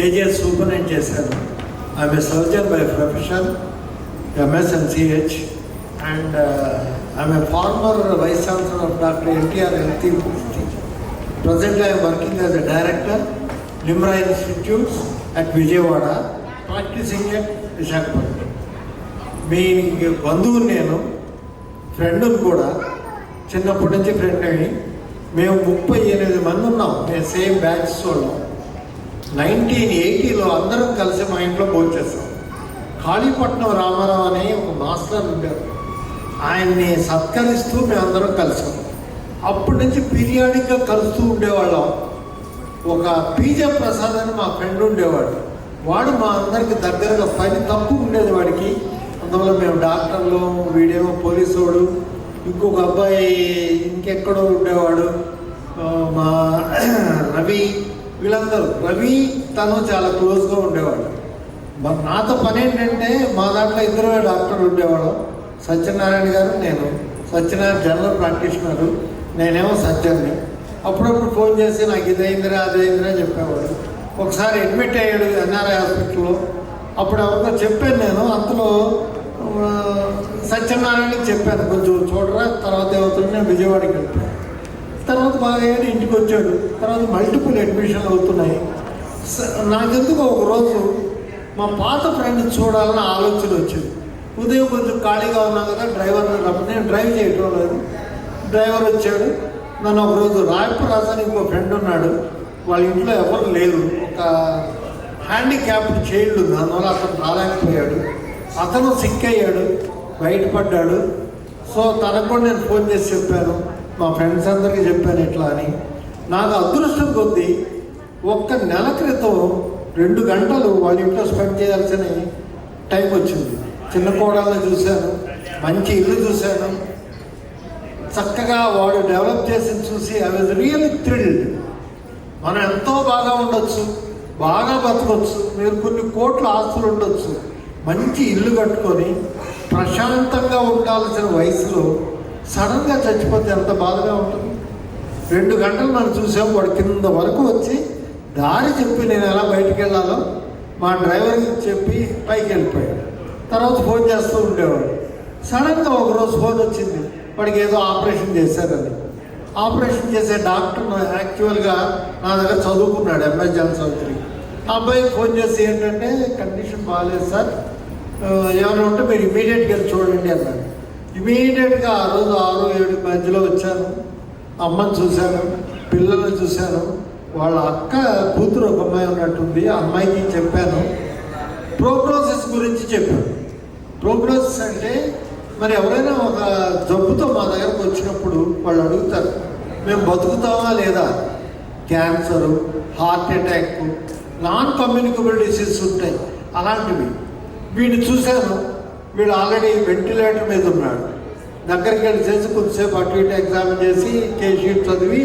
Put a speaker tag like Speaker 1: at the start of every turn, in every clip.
Speaker 1: KGs superintendent చేశాను. I'm a surgeon by profession, MS and CH, and I'm a former Vice Chancellor of Dr. NTR Health University. Presently I am working as a Director, Nimra Institutes at Vijayawada, practicing at Visakhapatnam. మీ బంధువు నేను ఫ్రెండ్ని కూడా చిన్నప్పటి నుంచి friend అయ్యి మేము 38 మంది ఉన్నాం. మేము సేమ్ బ్యాచ్ వాళ్ళం. 1980లో అందరం కలిసి మా ఇంట్లో భోంచేస్తాం. కాళీపట్నం రామారావు అని ఒక మాస్టర్ ఉండేవారు. ఆయన్ని సత్కరిస్తూ మేమందరం కలిసాం. అప్పటి నుంచి పీరియాడిక్గా కలుస్తూ ఉండేవాళ్ళం. ఒక PJ ప్రసాద్ అని మా ఫ్రెండ్ ఉండేవాడు. వాడు మా అందరికి దగ్గరగా పని తక్కువ ఉండేది వాడికి. అందువల్ల మేము డాక్టర్లు, వీడేమో పోలీసు వాడు, ఇంకొక అబ్బాయి ఇంకెక్కడో ఉండేవాడు మా రవి. వీళ్ళందరూ రవి తను చాలా క్లోజ్గా ఉండేవాడు. నాతో పని ఏంటంటే మా దాంట్లో 2 డాక్టర్లు ఉండేవాడు. సత్యనారాయణ గారు, నేను. సత్యనారాయణ జనరల్ ప్రాక్టీషనరు, నేనేమో సర్జన్ని. అప్పుడప్పుడు ఫోన్ చేసి నాకు ఇదైందిరా అదైందిరా చెప్పేవాడు. ఒకసారి అడ్మిట్ అయ్యాడు NRI హాస్పిటల్లో. అప్పుడు ఎవరికో చెప్పాను నేను. అంతలో సత్యనారాయణకి చెప్పాను, కొంచెం చూడరా, తర్వాత ఏమవుతుంది, నేను విజయవాడకి వెళ్ళిపోయాను. తర్వాత బాగా ఇంటికి వచ్చాడు. తర్వాత మల్టిపుల్ అడ్మిషన్లు అవుతున్నాయి. నాకెందుకు ఒకరోజు మా పాత ఫ్రెండ్ చూడాలని ఆలోచన వచ్చింది. ఉదయం కొంచెం ఖాళీగా ఉన్నాం కదా, డ్రైవర్ని రమ్మని, నేను డ్రైవ్ చేయటం లేదు. డ్రైవర్ వచ్చాడు. నన్ను ఒకరోజు రాయపరాజు అని ఇంకో ఫ్రెండ్ ఉన్నాడు, వాళ్ళ ఇంట్లో ఎవరు లేరు, ఒక హ్యాండిక్యాప్డ్ చైల్డ్ ఉంది, అందువల్ల అతను రాలేకపోయాడు. అతను సిక్ అయ్యాడు, బయటపడ్డాడు. సో తనకు కూడా నేను ఫోన్ చేసి చెప్పాను, మా ఫ్రెండ్స్ అందరికీ చెప్పాను ఇట్లా అని. నాకు అదృష్టం కొద్దీ 1 నెల క్రితం 2 గంటలు వాళ్ళ ఇంట్లో స్పెండ్ చేయాల్సిన టైం వచ్చింది. చిన్న కోడల్ని చూశాను, మంచి ఇల్లు చూశాను, చక్కగా వాడు డెవలప్ చేసి చూసి ఐ వాజ్ రియల్లీ థ్రిల్డ్. మనం ఎంతో బాగా ఉండొచ్చు, బాగా బతకొచ్చు, మీరు కొన్ని కోట్ల ఆస్తులు ఉండొచ్చు, మంచి ఇల్లు కట్టుకొని ప్రశాంతంగా ఉండాల్సిన వయసులో సడన్గా చచ్చిపోతే ఎంత బాధగా ఉంటుంది. 2 గంటలు మనం చూసాం. వాడు కింద వరకు వచ్చి దారి చెప్పి నేను ఎలా బయటికి వెళ్ళాలో మా డ్రైవర్కి చెప్పి పైకి వెళ్ళిపోయాడు. తర్వాత ఫోన్ చేస్తూ ఉండేవాడు. సడన్గా ఒకరోజు ఫోన్ వచ్చింది, వాడికి ఏదో ఆపరేషన్ చేశారని. ఆపరేషన్ చేసే డాక్టర్ యాక్చువల్గా నా దగ్గర చదువుకున్నాడు, MS జాన్ చౌదరి. ఆ అబ్బాయికి ఫోన్ చేసి ఏంటంటే కండిషన్ బాగాలేదు సార్, ఏమైనా ఉంటే మీరు ఇమీడియట్గా వెళ్ళి చూడండి అన్నాడు. ఇమీడియట్గా ఆ రోజు 6-7 మధ్యలో వచ్చాను. అమ్మని చూశాను, పిల్లల్ని చూశాను. వాళ్ళ అక్క కూతురు ఒక అమ్మాయి ఉన్నట్టుంది, ఆ అమ్మాయికి చెప్పాను. ప్రోగ్నోసిస్ గురించి చెప్పాను. ప్రోగ్నోసిస్ అంటే మరి ఎవరైనా ఒక జబ్బుతో మా దగ్గరకు వచ్చినప్పుడు వాళ్ళు అడుగుతారు, మేము బతుకుతామా లేదా. Cancer, heart attack, non communicable diseases ఉంటాయి, అలాంటివి. వీడిని చూశాను, వీడు ఆల్రెడీ వెంటిలేటర్ మీద ఉన్నాడు. దగ్గరికి వెళ్ళి చేసి కొద్దిసేపు అటు ఇటు ఎగ్జామిన్ చేసి కేషీట్ చదివి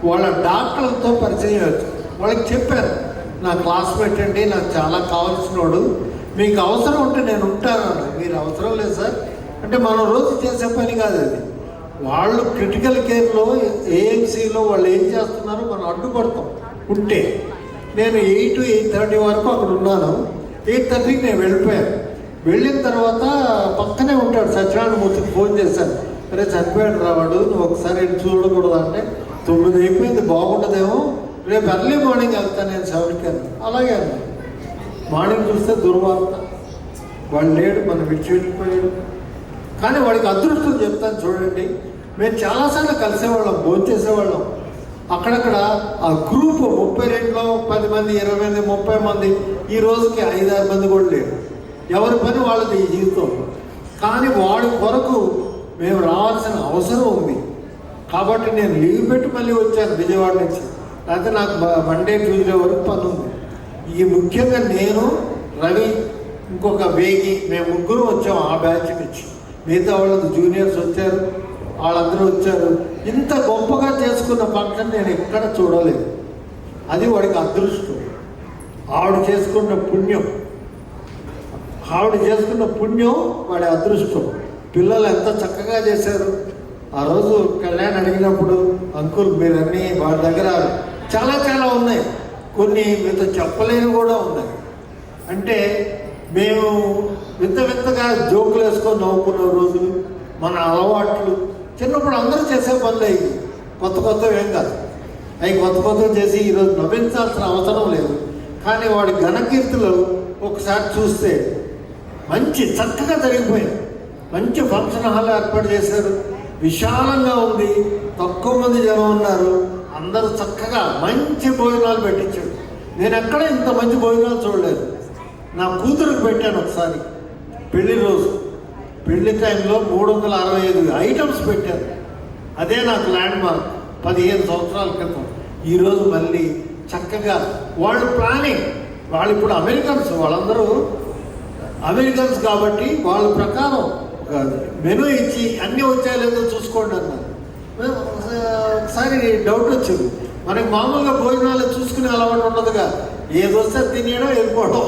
Speaker 1: వాళ్ళ డాక్టర్లతో పరిచయం వచ్చు. వాళ్ళకి చెప్పాను, నా క్లాస్మేట్ అండి, నాకు చాలా కావాల్సినోడు, మీకు అవసరం ఉంటే నేను ఉంటాను. మీరు అవసరం లేదు సార్ అంటే మనం రోజు చేసే పని కాదు అది. వాళ్ళు క్రిటికల్ కేర్లో AMCలో వాళ్ళు ఏం చేస్తున్నారో మనం అడ్డుపడతాం ఉంటే. నేను 8-8:30 వరకు అక్కడ ఉన్నాను. 8:30కి నేను వెళ్ళిపోయాను. వెళ్ళిన తర్వాత పక్కనే ఉంటాడు సత్యనారాయణమూర్తికి ఫోన్ చేశాను, అరే చనిపోయాడు రావాడు, నువ్వు ఒకసారి చూడకూడదు అంటే 9 అయిపోయింది, బాగుంటుందేమో, రేపు ఎర్లీ మార్నింగ్ వెళ్తాను నేను 7కి. అలాగే అన్నా. మార్నింగ్ చూస్తే దుర్వార్త, వాడు లేడు, మనం విడిచిపెట్టిపోయాడు. కానీ వాడికి అదృష్టం చెప్తాను చూడండి. మేము చాలాసార్లు కలిసేవాళ్ళం, భోంచేసేవాళ్ళం. అక్కడక్కడ ఆ గ్రూప్ 32లో 10 మంది, 20 మంది, 30 మంది, ఈ రోజుకి 5-6 మంది కూడా లేరు. ఎవరి పని వాళ్ళది ఈ జీవితం. కానీ వాడి కొరకు మేము రావాల్సిన అవసరం ఉంది. కాబట్టి నేను లీవ్ పెట్టి మళ్ళీ వచ్చాను విజయవాడ నుంచి. అయితే నాకు మండే ట్యూస్డే వరకు పని ఉంది. ఈ ముఖ్యంగా నేను, రవి, ఇంకొక వేగి, మేము 3 వచ్చాము ఆ బ్యాచ్ నుంచి. మిగతా వాళ్ళకి జూనియర్స్ వచ్చారు, వాళ్ళందరూ వచ్చారు. ఇంత గొప్పగా చేసుకున్న ఫంక్షన్ నేను ఎక్కడ చూడలేదు. అది వాడికి అదృష్టం, ఆవిడ చేసుకున్న పుణ్యం. వాడి అదృష్టం. పిల్లలు ఎంత చక్కగా చేశారు. ఆ రోజు కళ్యాణ్ అడిగినప్పుడు, అంకుల్ మీరన్నీ వాడి దగ్గర చాలా చాలా ఉన్నాయి, కొన్ని మీతో చెప్పలేని కూడా ఉన్నాయి. అంటే మేము వింతగా జోకులు వేసుకొని నవ్వుకున్న రోజులు, మన అలవాట్లు చిన్నప్పుడు అందరూ చేసే పనులు అయ్యి కొత్తవి ఏం కాదు. అవి కొత్తవి చేసి ఈరోజు నవ్వించాల్సిన అవసరం లేదు. కానీ వాడి ఘనకీర్తులు ఒకసారి చూస్తే మంచి చక్కగా జరిగిపోయింది. మంచి ఫంక్షన్ హాల్ ఏర్పాటు చేశారు, విశాలంగా ఉంది, తక్కువ మంది జనం ఉన్నారు, అందరూ చక్కగా మంచి భోజనాలు పెట్టించాడు. నేను ఎక్కడ ఇంత మంచి భోజనాలు చూడలేదు. నా కూతురికి పెట్టాను ఒకసారి పెళ్లి రోజు. పెళ్లి టైంలో 365 ఐటమ్స్ పెట్టారు. అదే నాకు ల్యాండ్ మార్క్ 15 సంవత్సరాల క్రితం. ఈరోజు మళ్ళీ చక్కగా వాళ్ళు ప్లానింగ్, వాళ్ళు ఇప్పుడు అమెరికన్స్, వాళ్ళందరూ అమెరికన్స్ కాబట్టి వాళ్ళ ప్రకారం ఒక మెనూ ఇచ్చి అన్నీ వచ్చాయో లేదో చూసుకోండి అన్నారు. ఒకసారి డౌట్ వచ్చింది, మనకి మామూలుగా భోజనాలు చూసుకునే అలవాటు ఉండదుగా, ఏదొస్తే తినేయడం వెళ్ళిపోవడం,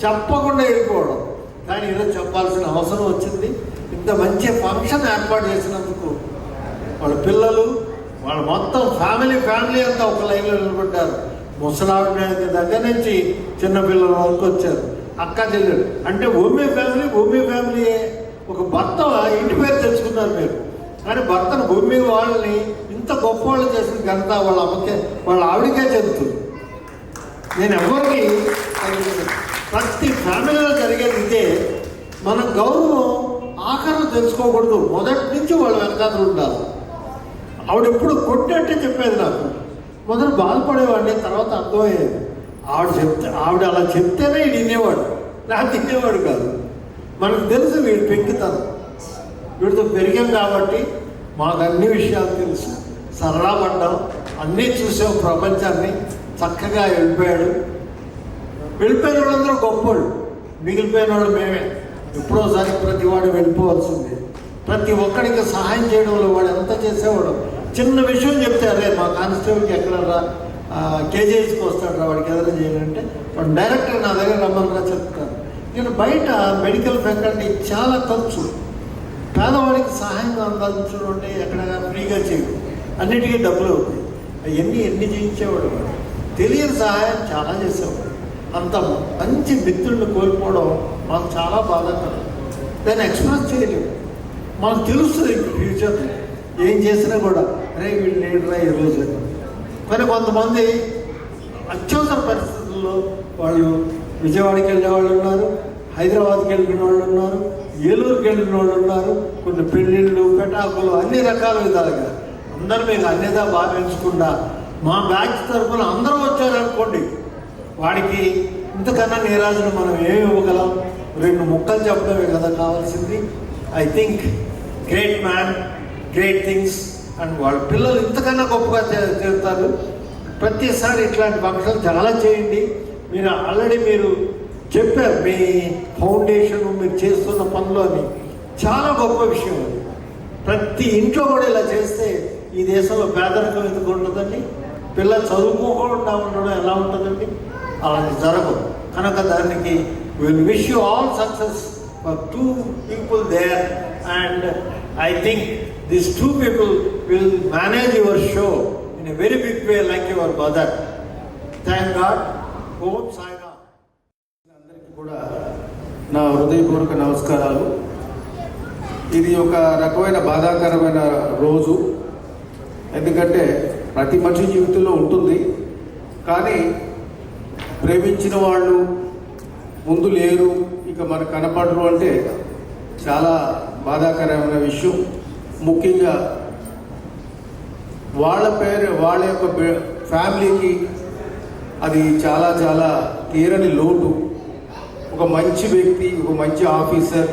Speaker 1: చెప్పకుండా వెళ్ళిపోవడం. కానీ ఈరోజు చెప్పాల్సిన అవసరం వచ్చింది. ఇంత మంచి ఫంక్షన్ ఏర్పాటు చేసినందుకు వాళ్ళ పిల్లలు, వాళ్ళ మొత్తం ఫ్యామిలీ అంతా ఒక లైన్లో నిలబడ్డారు. ముసలావిడ దగ్గర నుంచి చిన్నపిల్లల వరకు వచ్చారు, అక్క చెల్లెలు. అంటే భూమి ఫ్యామిలీయే. ఒక భర్త ఇంటి పేరు తెచ్చుకున్నారు మీరు, కానీ భర్తను భూమి వాళ్ళని ఇంత గొప్ప వాళ్ళు చేసిన ఘనత వాళ్ళ ఆవిడకే చెబుతుంది. నేను ఎవరికి ప్రతి ఫ్యామిలీలో జరిగేది ఇదే. మన గౌరవం ఆఖరణ తెలుసుకోకూడదు, మొదటి నుంచి వాళ్ళ వెనకాతలు ఉండాలి. ఆవిడ ఎప్పుడు కొట్టినట్టే చెప్పేది నాకు. మొదలు బాధపడేవాడిని, తర్వాత అర్థమయ్యేది. ఆవిడ అలా చెప్తేనే వీడు వినేవాడు, నాకు తినేవాడు కాదు. మనకు తెలుసు వీడు పెంకుతాను, వీడితో పెరిగాం కాబట్టి మాకు అన్ని విషయాలు తెలుసు. సరళా పడ్డాం, అన్నీ చూసాం ప్రపంచాన్ని. చక్కగా వెళ్ళిపోయిన వాళ్ళందరూ గొప్పవాళ్ళు, మిగిలిపోయిన వాళ్ళు మేమే. ఎప్పుడోసారి ప్రతి వాడు వెళ్ళిపోవాల్సిందే. ప్రతి ఒక్కడికి సహాయం చేయడంలో వాడు ఎంత చేసేవాడు. చిన్న విషయం చెప్తే, అరే మా కానిస్టేబుల్కి ఎక్కడరా కేజీఎస్కి వస్తాడు, వాడికి ఏదైనా చేయాలంటే వాడు డైరెక్ట్గా నా దగ్గర రమ్మన్నా చెప్తాను. నేను బయట మెడికల్ ఫ్యాకల్టీ చాలా ఖర్చు, పేదవాడికి సహాయంగా అందించడం అంటే ఎక్కడైనా ఫ్రీగా చేయడు, అన్నిటికీ డబ్బులు అవుతాయి. ఎన్ని చేయించేవాడు వాడు. తెలియని సహాయం చాలా చేసేవాడు. అంత మంచి మిత్రులను కోల్పోవడం మాకు చాలా బాధాకరం. దాన్ని ఎక్స్ప్రెస్ చేయలేము. మనకు తెలుస్తుంది ఫ్యూచర్ ఏం చేసినా కూడా, అరే వీళ్ళు లేడురా ఈరోజు. కానీ కొంతమంది అత్యవసర పరిస్థితుల్లో వాళ్ళు విజయవాడకి వెళ్ళిన వాళ్ళు ఉన్నారు, హైదరాబాద్కి వెళ్ళిన వాళ్ళు ఉన్నారు, ఏలూరుకి వెళ్ళిన వాళ్ళు ఉన్నారు. కొన్ని పెళ్ళిళ్ళు, పెటాకులు, అన్ని రకాల విధాలుగా అందరూ మీకు అన్నిదా భావించకుండా మా బ్యాచ్ తరఫున అందరూ వచ్చారనుకోండి, వాడికి ఇంతకన్నా నీరాజును మనం ఏమి ఇవ్వగలం? 2 ముక్కలు చెప్పడమే కదా కావాల్సింది. I think great man, great things. And వాళ్ళ పిల్లలు ఇంతకన్నా గొప్పగా చేస్తారు. ప్రతిసారి ఇట్లాంటి ఫంక్షన్లు చాలా చేయండి. ఆల్రెడీ మీరు చెప్పారు మీ ఫౌండేషన్, మీరు చేస్తున్న పనులు అని. చాలా గొప్ప విషయం అది. ప్రతి ఇంట్లో కూడా ఇలా చేస్తే ఈ దేశంలో పేదరికం ఎందుకు ఉంటుందండి? పిల్లలు చదువుకోకుండా ఉండడం ఎలా ఉంటుందండి? అలాంటి జరగదు. కనుక దానికి will wish you all success for 2 people there. And I think these 2 people will manage your show in a very big way like your mother. Thank God. Om Sai Ram.
Speaker 2: అందరికీ కూడా నా హృదయపూర్వక నమస్కారాలు. ఇది ఒక రకమైన బాధాకరమైన రోజు. ఎందుకంటే ప్రతి మనిషి జీవితంలో ఉంటుంది, కానీ ప్రేమించిన వాళ్ళు ముందు లేరు, ఇక మనకు కనపడరు అంటే చాలా బాధాకరమైన విషయం. ముఖ్యంగా వాళ్ళ యొక్క ఫ్యామిలీకి అది చాలా చాలా తీరని లోటు. ఒక మంచి వ్యక్తి, ఒక మంచి ఆఫీసర్.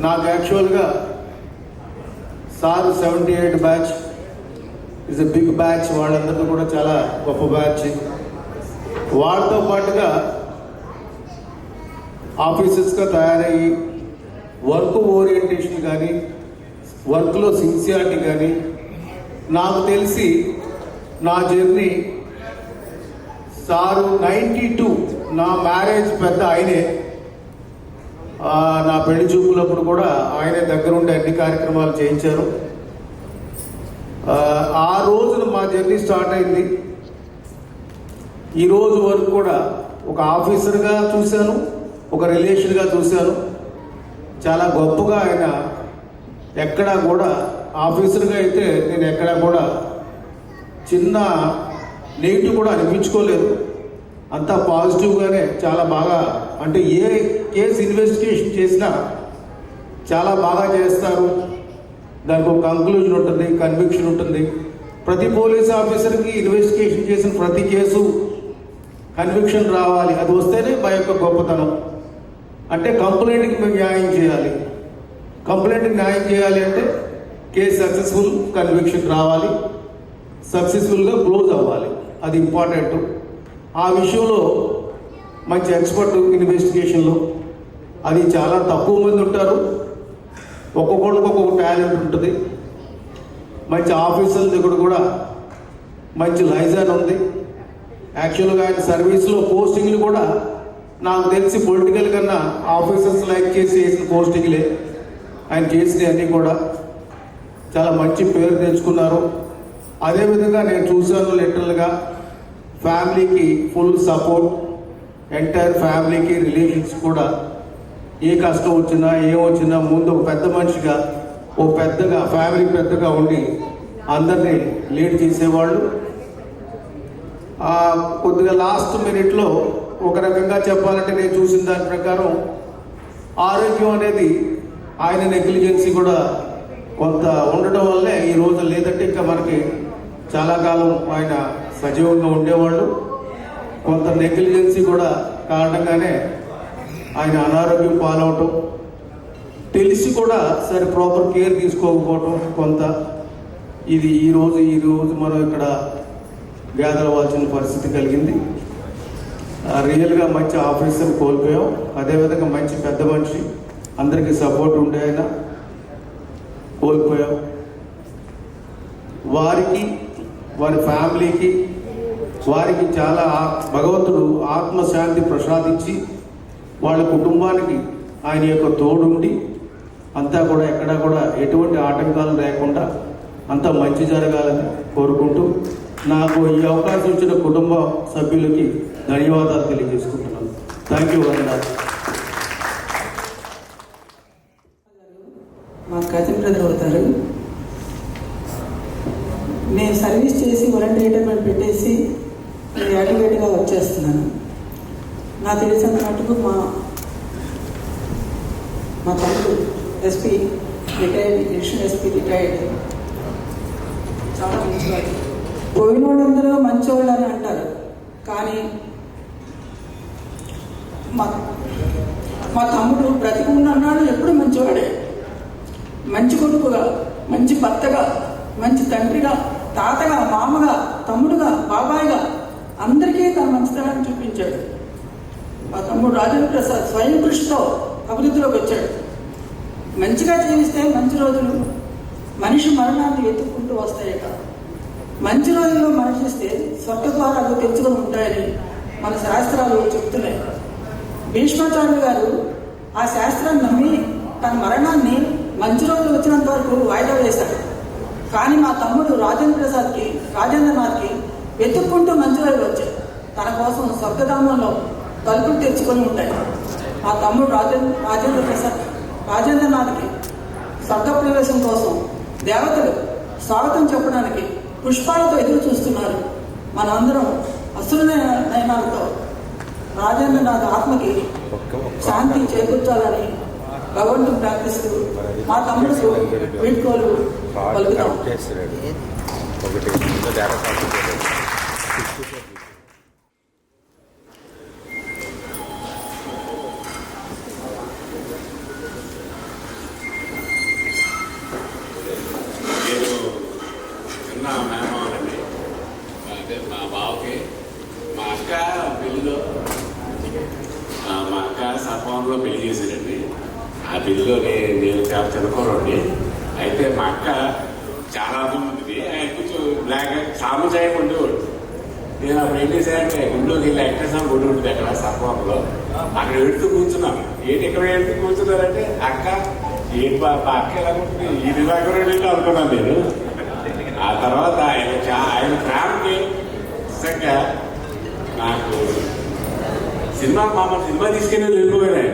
Speaker 2: నాకు యాక్చువల్గా sir 78 batch is a big batch. వాళ్ళందరితో కూడా చాలా గొప్ప బ్యాచ్. వాళ్ళతో పాటుగా ఆఫీసర్స్గా తయారయ్యి వర్క్ ఓరియంటేషన్ కానీ, వర్క్లో సిన్సియారిటీ కానీ, నాకు తెలిసి నా జర్నీ సారు 92 నా మ్యారేజ్ పెద్ద ఆయనే. నా పెళ్లి చూపులప్పుడు కూడా ఆయనే దగ్గరుండి అన్ని కార్యక్రమాలు చేయించారు. ఆ రోజున మా జర్నీ స్టార్ట్ అయింది. ఈ రోజు వరకు కూడా ఒక ఆఫీసర్గా చూశాను, ఒక రిలేషన్గా చూశాను. చాలా గొప్పగా ఆయన ఎక్కడా కూడా ఆఫీసర్గా అయితే నేను ఎక్కడా కూడా చిన్న నెగిటివ్ కూడా అనిపించుకోలేదు. అంతా పాజిటివ్గానే చాలా బాగా, అంటే ఏ కేసు ఇన్వెస్టిగేషన్ చేసినా చాలా బాగా చేస్తారు. దానికి ఒక కంక్లూజన్ ఉంటుంది, కన్విక్షన్ ఉంటుంది. ప్రతి పోలీస్ ఆఫీసర్కి ఇన్వెస్టిగేషన్ చేసిన ప్రతి కేసు కన్విక్షన్ రావాలి. అది వస్తేనే మా యొక్క గొప్పతనం. అంటే కంప్లైంట్కి మేము న్యాయం చేయాలి. కంప్లైంట్కి న్యాయం చేయాలి అంటే కేసు సక్సెస్ఫుల్, కన్విక్షన్ రావాలి, సక్సెస్ఫుల్గా క్లోజ్ అవ్వాలి. అది ఇంపార్టెంట్. ఆ విషయంలో మంచి ఎక్స్పర్ట్ ఇన్వెస్టిగేషన్లో అది చాలా తక్కువ మంది ఉంటారు. ఒక్కొక్కరికి ఒక్కొక్క టాలెంట్ ఉంటుంది. మంచి ఆఫీసర్ల దగ్గర కూడా మంచి లైజన్ ఉంది. యాక్చువల్గా ఆయన సర్వీస్లో పోస్టింగ్లు కూడా నాకు తెలిసి పొలిటికల్ కన్నా ఆఫీసర్స్ లైక్ చేసి చేసిన పోస్టింగ్లే ఆయన చేసినవి అన్నీ కూడా చాలా మంచి పేరు తెచ్చుకున్నారు. అదేవిధంగా నేను చూశాను లిటరల్గా ఫ్యామిలీకి ఫుల్ సపోర్ట్, ఎంటైర్ ఫ్యామిలీకి, రిలేషన్స్ కూడా ఏ కష్టం వచ్చినా ఏమొచ్చినా ముందు ఒక పెద్ద మనిషిగా, ఓ పెద్దగా ఫ్యామిలీ పెద్దగా ఉండి అందరినీ లీడ్ చేసేవాళ్ళు. కొద్దిగా లాస్ట్ మినిట్లో ఒక రకంగా చెప్పాలంటే నేను చూసిన దాని ప్రకారం ఆరోగ్యం అనేది ఆయన నెగ్లిజెన్సీ కూడా కొంత ఉండడం వల్లే ఈ రోజు, లేదంటే ఇంకా మనకి చాలా కాలం ఆయన సజీవంగా ఉండేవాళ్ళు. కొంత నెగ్లిజెన్సీ కూడా కారణంగానే ఆయన అనారోగ్యం పాలవటం, తెలిసి కూడా సరే ప్రాపర్ కేర్ తీసుకోకపోవటం కొంత ఇది ఈ రోజు మనం ఇక్కడ గ్యాదర్ అవ్వాల్సిన పరిస్థితి కలిగింది. రియల్గా మంచి ఆఫీసర్ కోల్పోయాం. అదేవిధంగా మంచి పెద్ద మనిషి, అందరికీ సపోర్ట్ ఉండే ఆయన కోల్పోయాం. వారికి, వారి ఫ్యామిలీకి, వారికి చాలా భగవంతుడు ఆత్మశాంతి ప్రసాదించి వాళ్ళ కుటుంబానికి ఆయన యొక్క తోడుండి అంతా కూడా ఎక్కడా కూడా ఎటువంటి ఆటంకాలు లేకుండా అంతా మంచి జరగాలని కోరుకుంటూ నాకు ఈ అవకాశం ఇచ్చిన కుటుంబ సభ్యులకి ధన్యవాదాలు తెలియజేసుకుంటున్నాను. థ్యాంక్ యూ వందనాలు.
Speaker 3: మా కజిన్ బ్రదర్ అవుతారు. నేను సర్వీస్ చేసి వాలంటీర్ రిటైర్మెంట్ పెట్టేసి నేను అడ్వకేట్గా వచ్చేస్తున్నాను. నాకు తెలిసినంత మటుకు మా తమ్ముడు SP retired, additional SP retired, చాలా మంచివాడు. పోయిన వాళ్ళందరూ మంచివాళ్ళు అని అంటారు, కానీ మా తమ్ముడు బ్రతికున్నాడు ఎప్పుడు మంచివాడే. మంచి కొడుకుగా, మంచి భర్తగా, మంచి తండ్రిగా, తాతగా, మామగా, తమ్ముడుగా, బాబాయిగా అందరికీ తన మంచితనాన్ని చూపించాడు. మా తమ్ముడు రాజేంద్ర ప్రసాద్ స్వయం కృషితో అభివృద్ధిలోకి వచ్చాడు. మంచిగా జీవిస్తే మంచి రోజులు మనిషి మరణాన్ని వెతుక్కుంటూ వస్తాయట. మంచి రోజుల్లో మరణిస్తే స్వర్గద్వారాలు తెచ్చుకొని ఉంటాయని మన శాస్త్రాలు చెప్తున్నాయి. భీష్మాచార్యులు గారు ఆ శాస్త్రాన్ని నమ్మి తన మరణాన్ని మంచి రోజులు వచ్చినంత వరకు వాయిదా వేశాడు. కానీ మా తమ్ముడు రాజేంద్రనాథ్కి వెతుక్కుంటూ మంచి రోజులు వచ్చాయి. తన కోసం స్వర్గధామంలో తలుపులు తెచ్చుకొని ఉంటాయి. మా తమ్ముడు రాజేంద్రనాథ్కి స్వర్గ ప్రవేశం కోసం దేవతలు స్వాగతం చెప్పడానికి పుష్పాలతో ఎదురు చూస్తున్నారు. మనమందరం అసురనయనాలతో రాజేంద్రనాథ్ ఆత్మకి శాంతి చేకూర్చాలని భగవంతుని ప్రార్థిస్తూ మా తమ్ముడు వీడ్కోలు పలుకుతాం.
Speaker 4: మా బావకి మా అక్క పెళ్ళిలో మా అక్క సర్పంలో పెళ్లి చేశారండి. ఆ పెళ్ళిలో నేను చాలా చదువుకోరండి. అయితే మా అక్క చాలా అర్థం ఉంటుంది. ఆయన కొంచెం బ్లాక్ సాముదాయం ఉండేవాడు. నేను అప్పుడు ఏం చేశానంటే గుండోకి వెళ్ళి వెంకటేశ్వర గుడి ఉంటుంది అక్కడ సర్పంలో. అక్కడ ఎడుతూ కూర్చున్నాను. ఏంటి ఇక్కడ ఎడుతూ కూర్చున్నారంటే అక్క ఏంటి మా అక్క ఎలా ఉంటుంది ఇది దగ్గర అనుకున్నాను నేను. ఆ తర్వాత ఆయన ఫ్యామిలీ నిజంగా నాకు సినిమా తీసుకెళ్ళి వెళ్ళిపోయారు.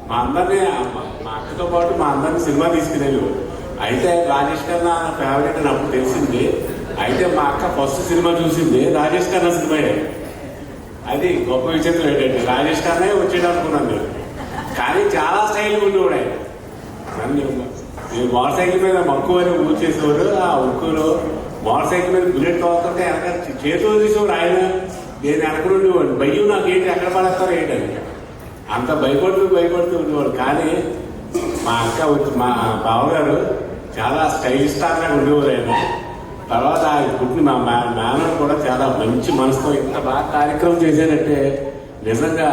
Speaker 4: మా అందరినీ మా అక్కతో పాటు మా అందరినీ సినిమా తీసుకెళ్ళి. అయితే రాజేష్ ఖన్నా ఫేవరెట్ అని అప్పుడు తెలిసింది. అయితే మా అక్క ఫస్ట్ సినిమా చూసింది రాజేష్ ఖన్నా సినిమాయే. అది గొప్ప విచిత్రం ఏంటంటే రాజేష్ ఖన్నా వచ్చేట అనుకున్నాను నేను. కానీ చాలా స్టైల్గా ఉండేవాడు ఆయన. నన్ను మోటార్ సైకిల్ మీద మక్కువ అని ఊరు చేసేవాడు. ఆ ఉక్కులో మోటార్ సైకిల్ మీద బుల్లెట్ తోలుతుంటే వెనక చేతులు తీసేవాడు ఆయన. నేను వెనకడు ఉండేవాడు. భయం నాకు ఏంటి ఎక్కడ పడేస్తారో ఏంటని అంత భయపడుతూ ఉండేవాడు. కానీ మా అక్క మా బావగారు చాలా స్టైలిష్ స్టార్గా ఉండేవారు ఆయన. తర్వాత పుట్టిన మా మేనర్ కూడా చాలా మంచి మనసుతో ఇంత బాగా కార్యక్రమం చేశారంటే నిజంగా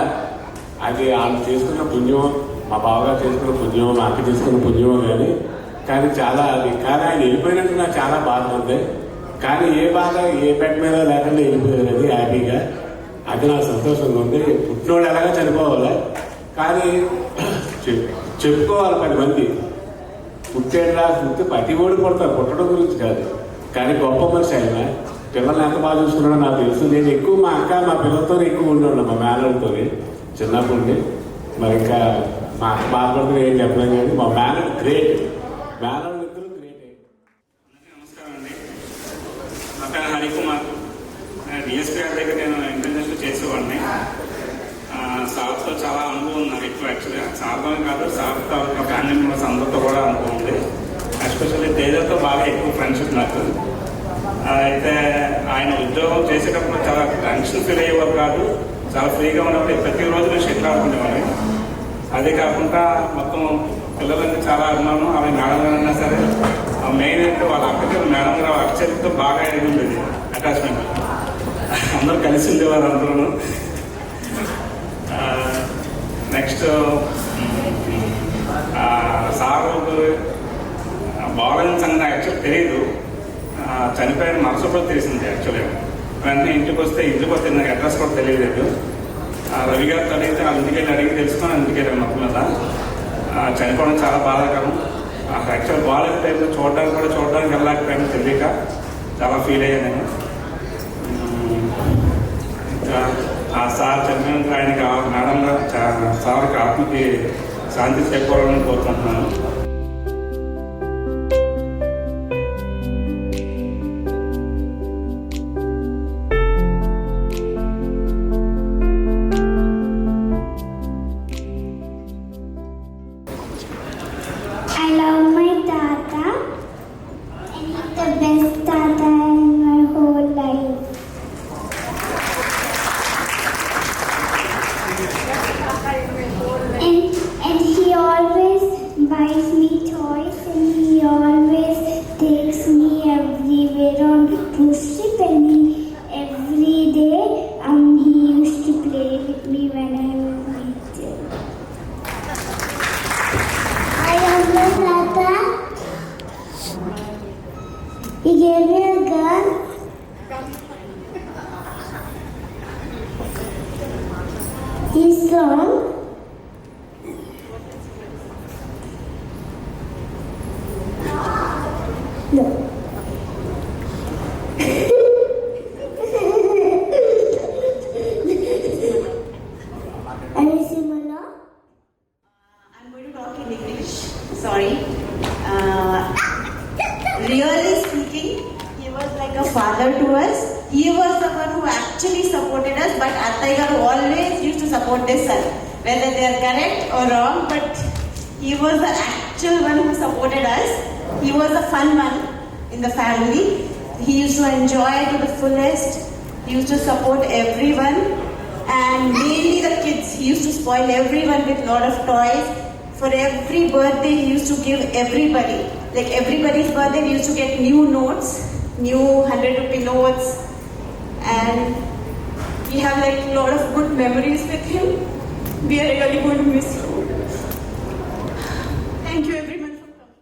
Speaker 4: అది వాళ్ళు చేసుకున్న పుణ్యం, మా బావగారు చేసుకున్న పుణ్యం, మా అక్క చేసుకున్న పుణ్యం కానీ చాలా అది. కానీ ఆయన వెళ్ళిపోయినట్టు నాకు చాలా బాధ ఉంది. కానీ ఏ బాధ ఏ పెట్ మీద లేకుండా వెళ్ళిపోయారు. అది హ్యాపీగా, అది నాకు సంతోషంగా ఉంది. పుట్టినోడు ఎలాగా చనిపోవాలి కానీ చెప్పుకోవాలి 10 మంది. పుట్టేలా పుట్టి ప్రతి ఓడి పడతారు, పుట్టడం గురించి కాదు. కానీ గొప్ప మనిషి ఆయన. పిల్లల్ని ఎంత బాగా చూసుకున్నాడో నాకు తెలుసు. నేను ఎక్కువ మా అక్క మా పిల్లలతో ఎక్కువ ఉండేవాడు, మా మేనర్తో చిన్నప్పుడు. మరి ఇంకా మా అక్క బాధపడుతుంది ఏం చెప్పలేం. కానీ మా మేనర్ గ్రేట్, మేనర్ ఇద్దరు గ్రేట్.
Speaker 5: నమస్కారం అండి, నా పేరు హరికుమార్. డిఎస్పీ గారి దగ్గర నేను ఇంటర్నేషనల్ చేసేవాడిని. సార్తో చాలా అనుభవం ఉంది నాకు ఎక్కువ. యాక్చువల్గా సార్తో కాదు, సార్తో ఫ్యామిలీ మెంబర్స్ అందరితో కూడా అనుభవం ఉంది. ఎస్పెషల్లీ తేజతో బాగా ఎక్కువ ఫ్రెండ్షిప్ నాకు. అయితే ఆయన ఉద్యోగం చేసేటప్పుడు చాలా టెన్షన్ ఫీల్ అయ్యేవారు కాదు, చాలా ఫ్రీగా ఉన్నప్పుడు ప్రతిరోజు నేను షెటిల్ ఆడుకునేవాడిని. అదే కాకుండా మొత్తం పిల్లలన్నీ చాలా అభిమానం. ఆమె మేడం గారు అన్నా సరే మెయిన్ అంటే వాళ్ళ అక్కకి మేడం గారు అక్షరితో బాగా అడిగి ఉండేది అటాచ్మెంట్. అందరూ కలిసి ఉండేవారు అందరూ. నెక్స్ట్ సార్ బాగాలేని సంగతి నాకు యాక్చువల్ తెలియదు. చనిపోయిన మనసులో తెలిసింది యాక్చువల్గా. వెంటనే ఇంటికి వస్తే నాకు అడ్రస్ కూడా తెలియలేదు. రవి గారితో అడిగితే వాళ్ళ ఇంటికి వెళ్ళి అడిగి తెలుసుకొని ఇంటికి వెళ్ళాను. మొత్తం మీద చనిపోవడం చాలా బాధాకరం. యాక్చువల్ బాగాలేదు టైంలో చూడడానికి వెళ్ళలేకపోయాను, తెలియక చాలా ఫీల్ అయ్యాను నేను. ఆ సార్ చనిపోయినందుకు ఆయనకి మేడంగా సార్కి ఆత్మకి శాంతి చేకూరాలని కోరుకుంటున్నాను.
Speaker 6: I love my tata, and he's the best tata in my whole life. And he always buys me toys, and he always takes me everywhere on cruise ship, and every day he used to play with me when I was little. I love my tata. He gave me a gun. He's strong. No. And is similar.
Speaker 7: I'm going to talk in English. Sorry. Really speaking, he was like a father to us. He was the one who actually supported us, but Attai garu always used to support their son, whether they are correct or wrong, but he was the actual one who supported us. He was the fun one in the family. He used to enjoy to the fullest. He used to support everyone, and mainly the kids. He used to spoil everyone with lot of toys. For every birthday, he used to give everybody. Like everybody's birthday, we used to get new notes, new 100 rupee notes, and we have like a lot of good memories with him. We are really going to miss you. Thank you everyone for coming.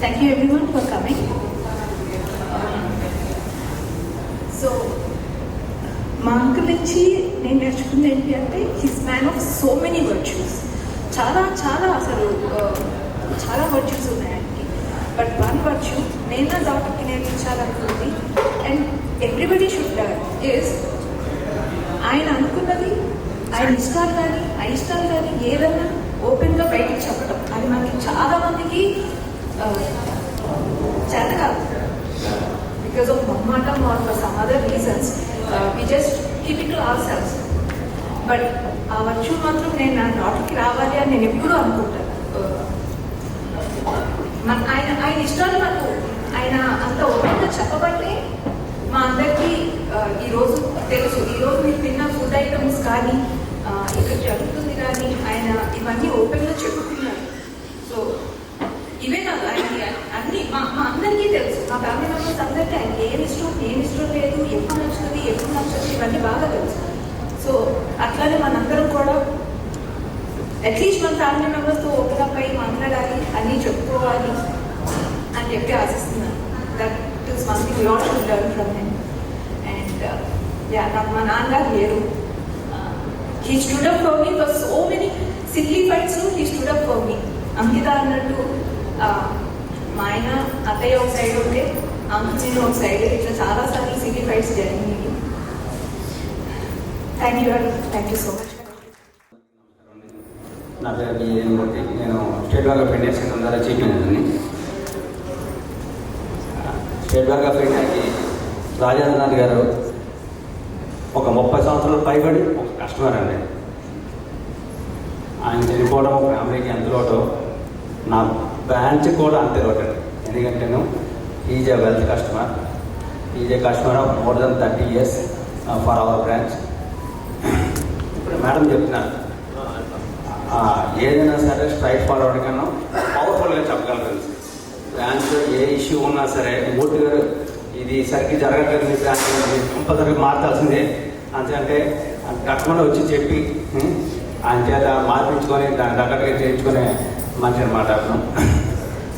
Speaker 7: Thank you everyone for coming. So, మా uncle నుంచి నేను నేర్చుకుంది ఏంటి అంటే his man of so many virtues. చాలా చాలా అసలు చాలా వర్చ్యూస్ ఉన్నాయి ఆయనకి.
Speaker 8: బట్ వన్ వర్చ్యూ నేను నా డాక్టర్కి నేర్పించాలనుకుంది and everybody should learn is ఆయన అనుకున్నది, ఆయన ఇష్టాలు కానీ అయిష్టాలు కానీ ఏదన్నా ఓపెన్గా బయటికి చెప్పడం. అది మనకి చాలా మందికి చేత కాదు. బికాస్ ఆఫ్ మొహమాటం or for some other reasons we just keep it to ourselves. But ఆ వర్చ్యూ మాత్రం నేను నా డాక్టర్కి రావాలి అని నేను ఎప్పుడూ అనుకుంటాను. ఆయన ఇష్టాలు నాకు ఆయన అంత ఓపెన్గా చెప్పబట్టే మా అందరికీ ఈరోజు తెలుసు. ఈరోజు మీరు తిన్న ఫుడ్ ఐటమ్స్ కానీ ఇక్కడ జరుగుతుంది కానీ ఆయన ఇవన్నీ ఓపెన్గా చెప్పుకున్నారు. సో ఇవే కాదు, ఆయనకి అన్ని మా అందరికీ తెలుసు. మా ఫ్యామిలీ మెంబర్స్ అందరికీ ఆయనకి ఏమి ఇష్టం లేదు, ఎప్పుడు నచ్చుతుంది ఎప్పుడు నచ్చుతుంది ఇవన్నీ బాగా తెలుసు. సో అట్లానే మనందరం కూడా అట్లీస్ట్ మన ఫ్యామిలీ మెంబర్స్తో ఓపెన్ అప్ అయ్యి మాట్లాడాలి, అన్నీ చెప్పుకోవాలి అని చెప్పి ఆశిస్తున్నాను. That is something we all should learn from him. And నాకు మా నాన్నగారు లేరు. He stood up for me for so many silly fights. He stood up for me. Ankita అన్నట్టు మా ఆయన అత్తయ్య ఒక సైడ్ ఉంటే అంకుల్ నేను ఒక సైడ్, ఇట్లా చాలాసార్లు సిల్లీ ఫైట్స్ జరిగినాయి. Thank you so much.
Speaker 9: నా పేరు బిఏఎన్ మూర్తి. నేను state bank of India central ద్వారా చీఫ్ మేనేజర్ని. స్టేట్ బ్యాంక్ ఆఫ్ ఇండియాకి రాజేంద్రనాథ్ గారు ఒక 30 సంవత్సరాలు పైబడి ఒక కస్టమర్ అండి. ఆయన చనిపోవడం ఫ్యామిలీకి ఎంత లోటో నా బ్రాంచ్ కూడా అంతే లోటు. ఎందుకంటే is a wealth customer, is a customer of more than 30 years for our branch. ఇప్పుడు మేడం చెప్తున్నారు, ఏదైనా సరే స్ట్రైట్ ఫార్వర్డ్ కన్నా పవర్ఫుల్గా చెప్పగలరు. బ్రాంచ్లో ఏ ఇష్యూ ఉన్నా సరే మూర్తి గారు ఇది సరిగ్గా జరగట్లేదు, మీ బ్రాంచ్ కంపల్సరీగా మార్చాల్సిందే అంటే కస్టమర్ వచ్చి చెప్పి ఆయన చేత మార్పించుకొని దాని దగ్గరగా చేయించుకునే మనిషి అనమాట అతను.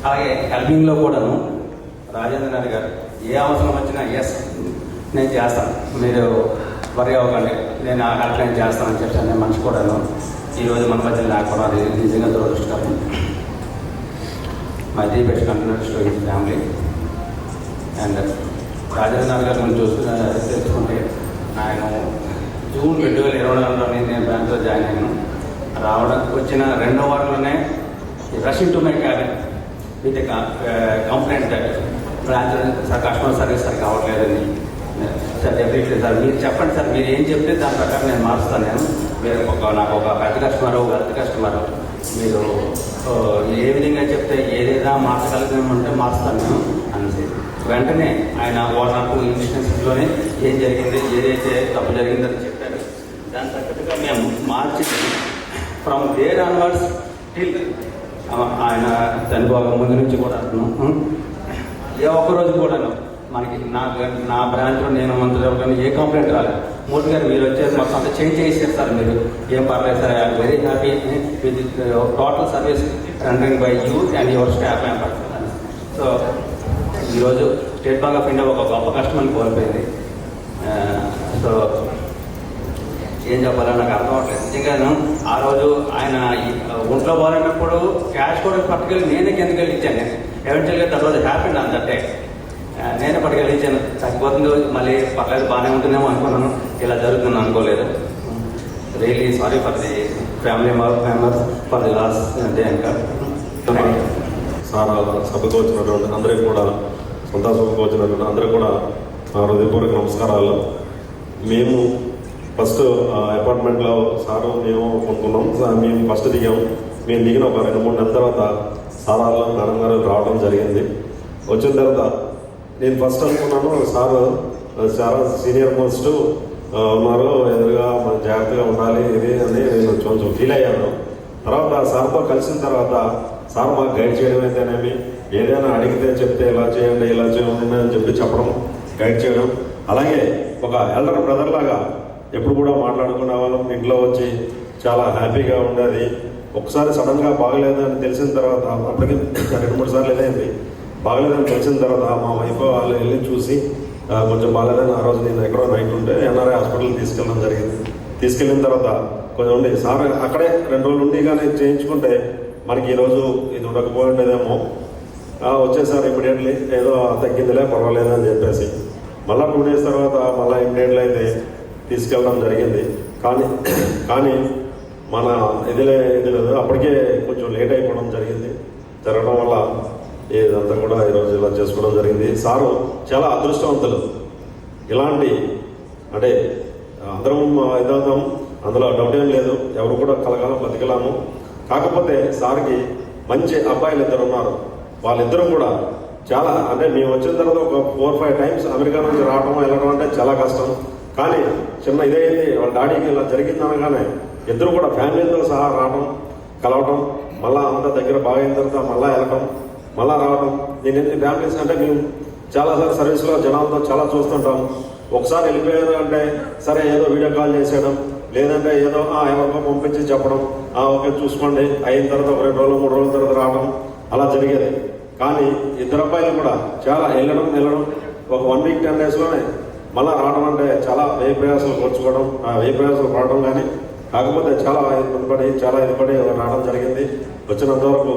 Speaker 9: అలాగే హెల్పింగ్లో కూడాను రాజేంద్రనాథ్ గారు ఏ అవసరం వచ్చినా ఎస్ నేను చేస్తాను, మీరు వరి అవ్వకండి, నేను ఆ హెల్ప్ లైన్ చేస్తానని చెప్పాను నేను మనిషి కూడాను. ఈరోజు మన మధ్యలో లేకపోవడం అది నిజంగా దురదృష్టకరం. My the best continues to his family. And Rajendranath గారి గురించి తెలుసుకుంటే ఆయన జూన్ 2024లో నేను బ్యాంక్లో జాయిన్ అయ్యాను. రావడానికి వచ్చిన 2వ వారంలోనే rushing to my cabin with complaint branch sir customer service సరిగ్గా అవ్వట్లేదని. సార్ డెఫినెట్లీ సార్ మీరు చెప్పండి సార్, మీరు ఏం చెప్తే దాని ప్రకారం నేను మారుస్తాను. నేను మీరు నాకు ఒక పెద్ద కస్టమరు వెల్త్ కస్టమరు, మీరు ఏ విధంగా చెప్తే ఏదైనా మార్చగలుగుతామంటే మారుస్తాను నేను అనేసి వెంటనే ఆయన 1 or 2 ఇన్స్టెన్సెస్లోనే ఏం జరిగింది, ఏదైతే తప్పు జరిగిందని చెప్పారు. దాని తగ్గట్టుగా మేము మార్చి ఫ్రమ్ దేర్ ఆన్వర్డ్స్ టిల్ ఆయన చనిపోక ముందు నుంచి కూడా ఏ ఒక్కరోజు కూడాను మనకి నా బ్రాంచ్లో నేను మంత్రులు ఏ కంప్లైంట్ రాలేదు. మూర్తి గారు మీరు వచ్చేసి మొత్తం అంతా చేంజ్ చేసేది సార్, మీరు ఏం పర్లేదు sir, I'm very happy with total service rendering by you and your staff members. So ఈరోజు స్టేట్ బ్యాంక్ ఆఫ్ ఇండియా ఒక గొప్ప కస్టమర్ని కోల్పోయింది. సో ఏం చెప్పాలని నాకు అర్థం అవ్వట్లేదు. నిజంగాను ఆ రోజు ఆయన ఒంట్లో బాగాలేనప్పుడు క్యాష్ కూడా పట్టుకెళ్ళి నేనే కిందకెళ్ళి ఇచ్చాను. నేను ఎవెన్చువల్గా తర్వాత హ్యాపీ నా దట్టే నేనే పట్టుకెళ్ళి ఇచ్చాను. తగ్గిపోతుంది మళ్ళీ పర్లేదు బాగానే ఉంటుందేమో అనుకున్నాను, ఇలా జరుగుతుంది అనుకోలేదు. Really sorry for the family members for the loss day. ఇంకా
Speaker 10: సార్ సభకు వచ్చినటువంటి అందరికీ కూడా, సొంత సభకు వచ్చినటువంటి అందరికీ కూడా హృదయపూర్వక నమస్కారాలు. మేము ఫస్ట్ అపార్ట్మెంట్లో సారు మేము కొనుక్కున్నాం. మేము ఫస్ట్ దిగాం. మేము దిగిన ఒక 2-3 నెలల తర్వాత సారాల్లో మేడం గారు రావడం జరిగింది. వచ్చిన తర్వాత నేను ఫస్ట్ అనుకున్నాను సారు చాలా సీనియర్ మోస్ట్ ఉన్నారు, ఎదురుగా మనం జాగ్రత్తగా ఉండాలి ఇది అని నేను కొంచెం ఫీల్ అయ్యాను. తర్వాత సార్తో కలిసిన తర్వాత సార్ మాకు గైడ్ చేయడం అయితేనేమి, ఏదైనా అడిగితే చెప్తే ఇలా చేయండి ఇలా చేయండి అని చెప్పడం, గైడ్ చేయడం. అలాగే ఒక ఎల్డర్ బ్రదర్ లాగా ఎప్పుడు కూడా మాట్లాడుకునే వాళ్ళం. ఇంట్లో వచ్చి చాలా హ్యాపీగా ఉండేది. ఒకసారి సడన్గా బాగలేదు అని తెలిసిన తర్వాత, అప్పటికి 2-3 సార్లు వెళ్ళింది, బాగలేదని తెలిసిన తర్వాత మా వైఫ్ వాళ్ళు వెళ్ళి చూసి కొంచెం బాగాలేదని ఆ రోజు నేను ఎక్కడో నైట్ ఉంటే ఎన్ఆర్ఐ హాస్పిటల్ తీసుకెళ్ళడం జరిగింది. తీసుకెళ్ళిన తర్వాత కొంచెం ఉండి సార్ అక్కడే 2 రోజులు ఉండి కానీ చేయించుకుంటే మనకి ఈరోజు ఇది ఉండకపోయి ఉండేదేమో వచ్చేసారు ఇమీడియట్లీ, ఏదో తగ్గిందిలే పర్వాలేదు అని చెప్పేసి. మళ్ళీ 2 days తర్వాత మళ్ళీ ఇమీడియట్లీ అయితే తీసుకెళ్ళడం జరిగింది. కానీ మన ఇది లేదు, అప్పటికే కొంచెం లేట్ అయిపోవడం జరగడం వల్ల ఇదంతా కూడా ఈరోజు ఇలా చేసుకోవడం జరిగింది. సారు చాలా అదృష్టవంతులు. ఇలాంటి అంటే అందరం ఇదవుతాం, అందులో డౌట్ ఏం లేదు, ఎవరు కూడా కలకాలం బతికలాము. కాకపోతే సార్కి మంచి అబ్బాయిలు 2 ఉన్నారు. వాళ్ళిద్దరూ కూడా చాలా అంటే మేము వచ్చిన తర్వాత ఒక 4-5 times అమెరికా నుంచి రావడం వెళ్ళడం అంటే చాలా కష్టం. కానీ చిన్న ఇదైంది, వాళ్ళ డాడీకి ఇలా జరిగింది అనగానే ఇద్దరు కూడా ఫ్యామిలీతో సహా రావడం, కలవడం, మళ్ళీ అంతా దగ్గర బాగా అయిన తర్వాత మళ్ళీ వెళ్ళటం, మళ్ళీ రావడం. నేను ఎన్ని ఫ్యామిలీస్ అంటే మేము చాలాసార్లు సర్వీస్లో జనాలతో చాలా చూస్తుంటాం. ఒకసారి వెళ్ళిపోయారు అంటే సరే ఏదో వీడియో కాల్ చేసేయడం, లేదంటే ఏదో ఎవరికో పంపించి చెప్పడం, ఓకే చూసుకోండి, అయిన తర్వాత ఒక 2 రోజులు 3 రోజుల తర్వాత రావడం అలా జరిగేది. కానీ 2 అబ్బాయిలు కూడా చాలా వెళ్ళడం ఒక 1 week 10 daysలోనే మళ్ళీ రావడం అంటే చాలా వ్యయ ప్రయాసాలు కూర్చుకోవడం, వ్యయ ప్రయాసాలు పడడం. కానీ కాకపోతే చాలా ఇది పడి రావడం జరిగింది. వచ్చినంతవరకు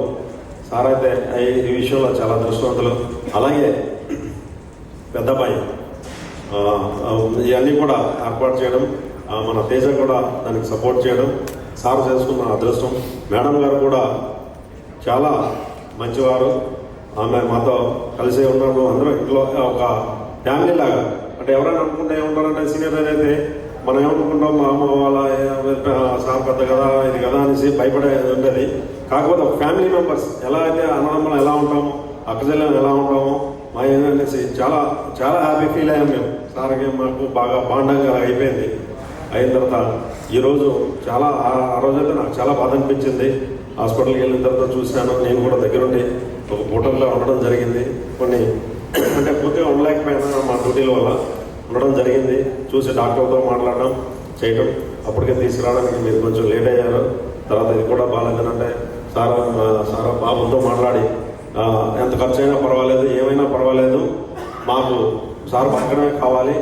Speaker 10: సార్ అయితే ఈ విషయంలో చాలా దృష్టివంతులు. అలాగే పెద్దబ్బాయి ఇవన్నీ కూడా ఏర్పాటు చేయడం, మన తేజ కూడా దానికి సపోర్ట్ చేయడం సార్ చేసుకున్న అదృష్టం. మేడం గారు కూడా చాలా మంచివారు, ఆమె మాతో కలిసే ఉన్నాము. అందరూ ఇంట్లో ఒక ఫ్యామిలీ లాగా. అంటే ఎవరైనా అనుకుంటే ఏమంటారంటే సీనియర్ అయితే మనం ఏమనుకుంటాం, మా అమ్మ వాళ్ళ సార్ పెద్ద కదా ఇది కదా అనేసి భయపడేది ఉండేది. కాకపోతే ఒక ఫ్యామిలీ మెంబర్స్ ఎలా అయితే అన్నదమ్ములు ఎలా ఉంటామో, అక్కచెల్లెలు ఎలా ఉంటామో మా ఏంటనేసి చాలా చాలా హ్యాపీ ఫీల్ అయ్యాం మేము. సార్కి మాకు బాగా బాండంగా అయిపోయింది. అయిన తర్వాత ఈరోజు చాలా ఆ రోజైతే నాకు చాలా బాధ అనిపించింది. హాస్పిటల్కి వెళ్ళిన తర్వాత చూసినాను, నేను కూడా దగ్గరుండి ఒక పూటల్లో ఉండడం జరిగింది. కొన్ని అంటే పూర్తిగా ఉండలేకపోయినా మా డ్యూటీల వల్ల ఉండడం జరిగింది. చూసి డాక్టర్తో మాట్లాడడం చేయడం, అప్పటికే తీసుకురావడానికి మీరు కొంచెం లేట్ అయ్యారు. తర్వాత ఇది కూడా బాగాలేదనంటే సార్ బాబుతో మాట్లాడి ఎంత ఖర్చు అయినా పర్వాలేదు, ఏమైనా పర్వాలేదు, మాకు సార్ పక్కనే కావాలి,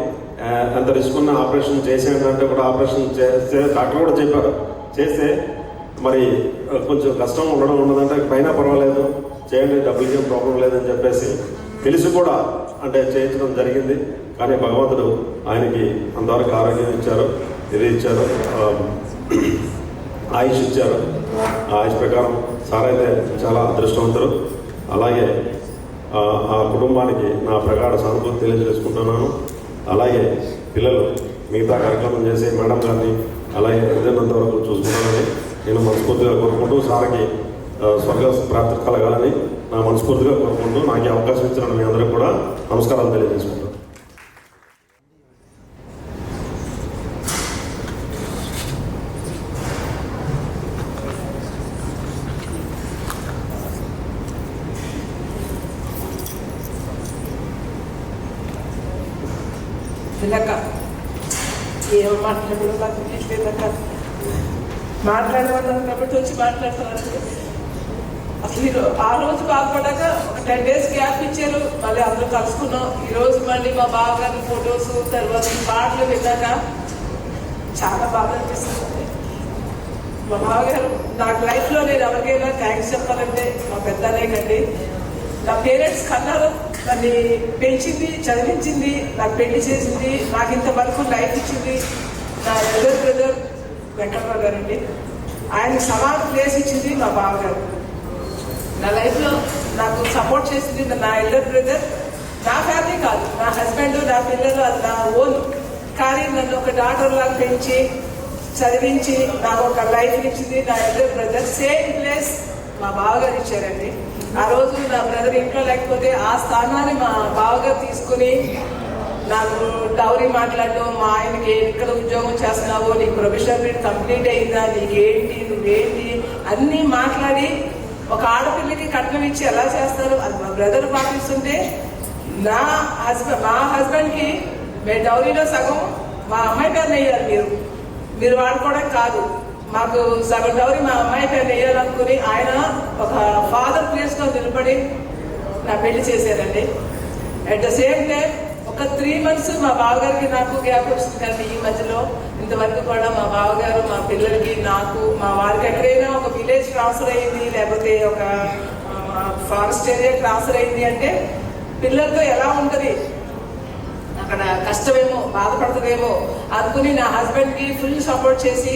Speaker 10: ఎంత రిస్క్ ఉన్న ఆపరేషన్ చేసేయండి అంటే కూడా ఆపరేషన్ చేస్తే డాక్టర్ కూడా చెప్పారు. చేస్తే మరి కొంచెం కష్టం ఉండదంటే పైన పర్వాలేదు చేయండి, డబ్బులకి ఏం ప్రాబ్లం లేదని చెప్పేసి తెలిసి కూడా అంటే చేయించడం జరిగింది. కానీ భగవంతుడు ఆయనకి అంతవరకు ఆరోగ్యం ఇచ్చారు, ఇది ఇచ్చారు, ఆయుష్ ఇచ్చారు. ఆయుష్ ప్రకారం సార్ అయితే చాలా అదృష్టవంతులు. అలాగే ఆ కుటుంబానికి నా ప్రగాఢ సానుభూతి తెలియజేసుకుంటున్నాను. అలాగే పిల్లలు మిగతా కార్యక్రమం చేసి మేడం గారిని అలాగే ఎదిరినంత వరకు చూసుకుంటానని నేను మనస్ఫూర్తిగా కోరుకుంటూ సార్కి స్వర్గ ప్రాప్తి కలగాలని నా మనస్ఫూర్తిగా కోరుకుంటూ నాకు అవకాశం ఇచ్చిన మీ అందరికీ కూడా నమస్కారాలు తెలియజేసుకుంటాను.
Speaker 3: వినక ఏం మాట్లాడదు నాకు తెలియక మాట్లాడేవాళ్ళు కాబట్టి వచ్చి మాట్లాడుతున్నారు. అసలు ఆ రోజు బాధపడ్డాక ఒక 10 days గ్యాప్ ఇచ్చారు, మళ్ళీ అందరూ కలుసుకున్నాం. ఈరోజు మళ్ళీ మా బావగారి ఫొటోస్ తర్వాత ఈ పాటలు విన్నాక చాలా బాగా అనిపిస్తుంది. మా బావగారు నాకు లైఫ్లో నేను ఎవరికైనా థ్యాంక్స్ చెప్పాలంటే మా పెద్దనే కండి. నా పేరెంట్స్ కన్నారు, నన్ను పెంచింది, చదివించింది, నాకు పెళ్లి చేసింది, నాకు ఇంతవరకు లైఫ్ ఇచ్చింది నా ఎల్డర్ బ్రదర్ వెంకటరావు గారు అండి. ఆయన సమాన ప్లేస్ ఇచ్చింది మా బావగారు. నా లైఫ్లో నాకు సపోర్ట్ చేసింది నా ఎల్డర్ బ్రదర్. నా ఫ్యామిలీ కాదు, నా హస్బెండ్, నా పిల్లలు, అది నా ఓన్. కానీ నన్ను ఒక డాక్టర్ లాగా పెంచి చదివించి నాకు ఒక లైఫ్ ఇచ్చింది నా ఎల్డర్ బ్రదర్. సేమ్ ప్లేస్ మా బావగారు ఇచ్చారండి. ఆ రోజు నా బ్రదర్ ఇంట్లో లేకపోతే ఆ స్థానాన్ని మా బావగారు తీసుకుని నాకు డౌరీ మాట్లాడడం, మా ఆయనకి ఎక్కడ ఉద్యోగం చేస్తున్నావో, నీకు ప్రొఫెషనల్ పీరియడ్ కంప్లీట్ అయిందా, నీకేంటి, నువ్వేంటి అన్నీ మాట్లాడి ఒక ఆడపిల్లకి కట్నం ఇచ్చి ఎలా చేస్తారు అది మా బ్రదర్ పాటిస్తుంటే, మా హస్బెండ్కి మేము డౌరీలో సగం మా అమ్మాయి పేరుని వేయాలి, మీరు వాడుకోవడం కాదు, మాకు సగం డౌరీ మా అమ్మాయి పేరుని వేయాలనుకుని ఆయన ఒక ఫాదర్ ప్లేస్లో నిలబడి నా పెళ్లి చేశారండి. అట్ ద సేమ్ టైం ఒక 3 months మా బావగారికి నాకు గ్యాప్ వచ్చింది. కానీ ఈ మధ్యలో ఇంతవరకు కూడా మా బావగారు మా పిల్లలకి నాకు మా వారికి ఎక్కడైనా ఒక విలేజ్ ట్రాన్స్ఫర్ అయ్యింది, లేకపోతే ఒక ఫారెస్ట్ ఏరియా ట్రాన్స్ఫర్ అయింది అంటే పిల్లలతో ఎలా ఉంటుంది, అక్కడ కష్టమేమో బాధపడుతుందేమో అనుకుని నా హస్బెండ్కి ఫుల్ సపోర్ట్ చేసి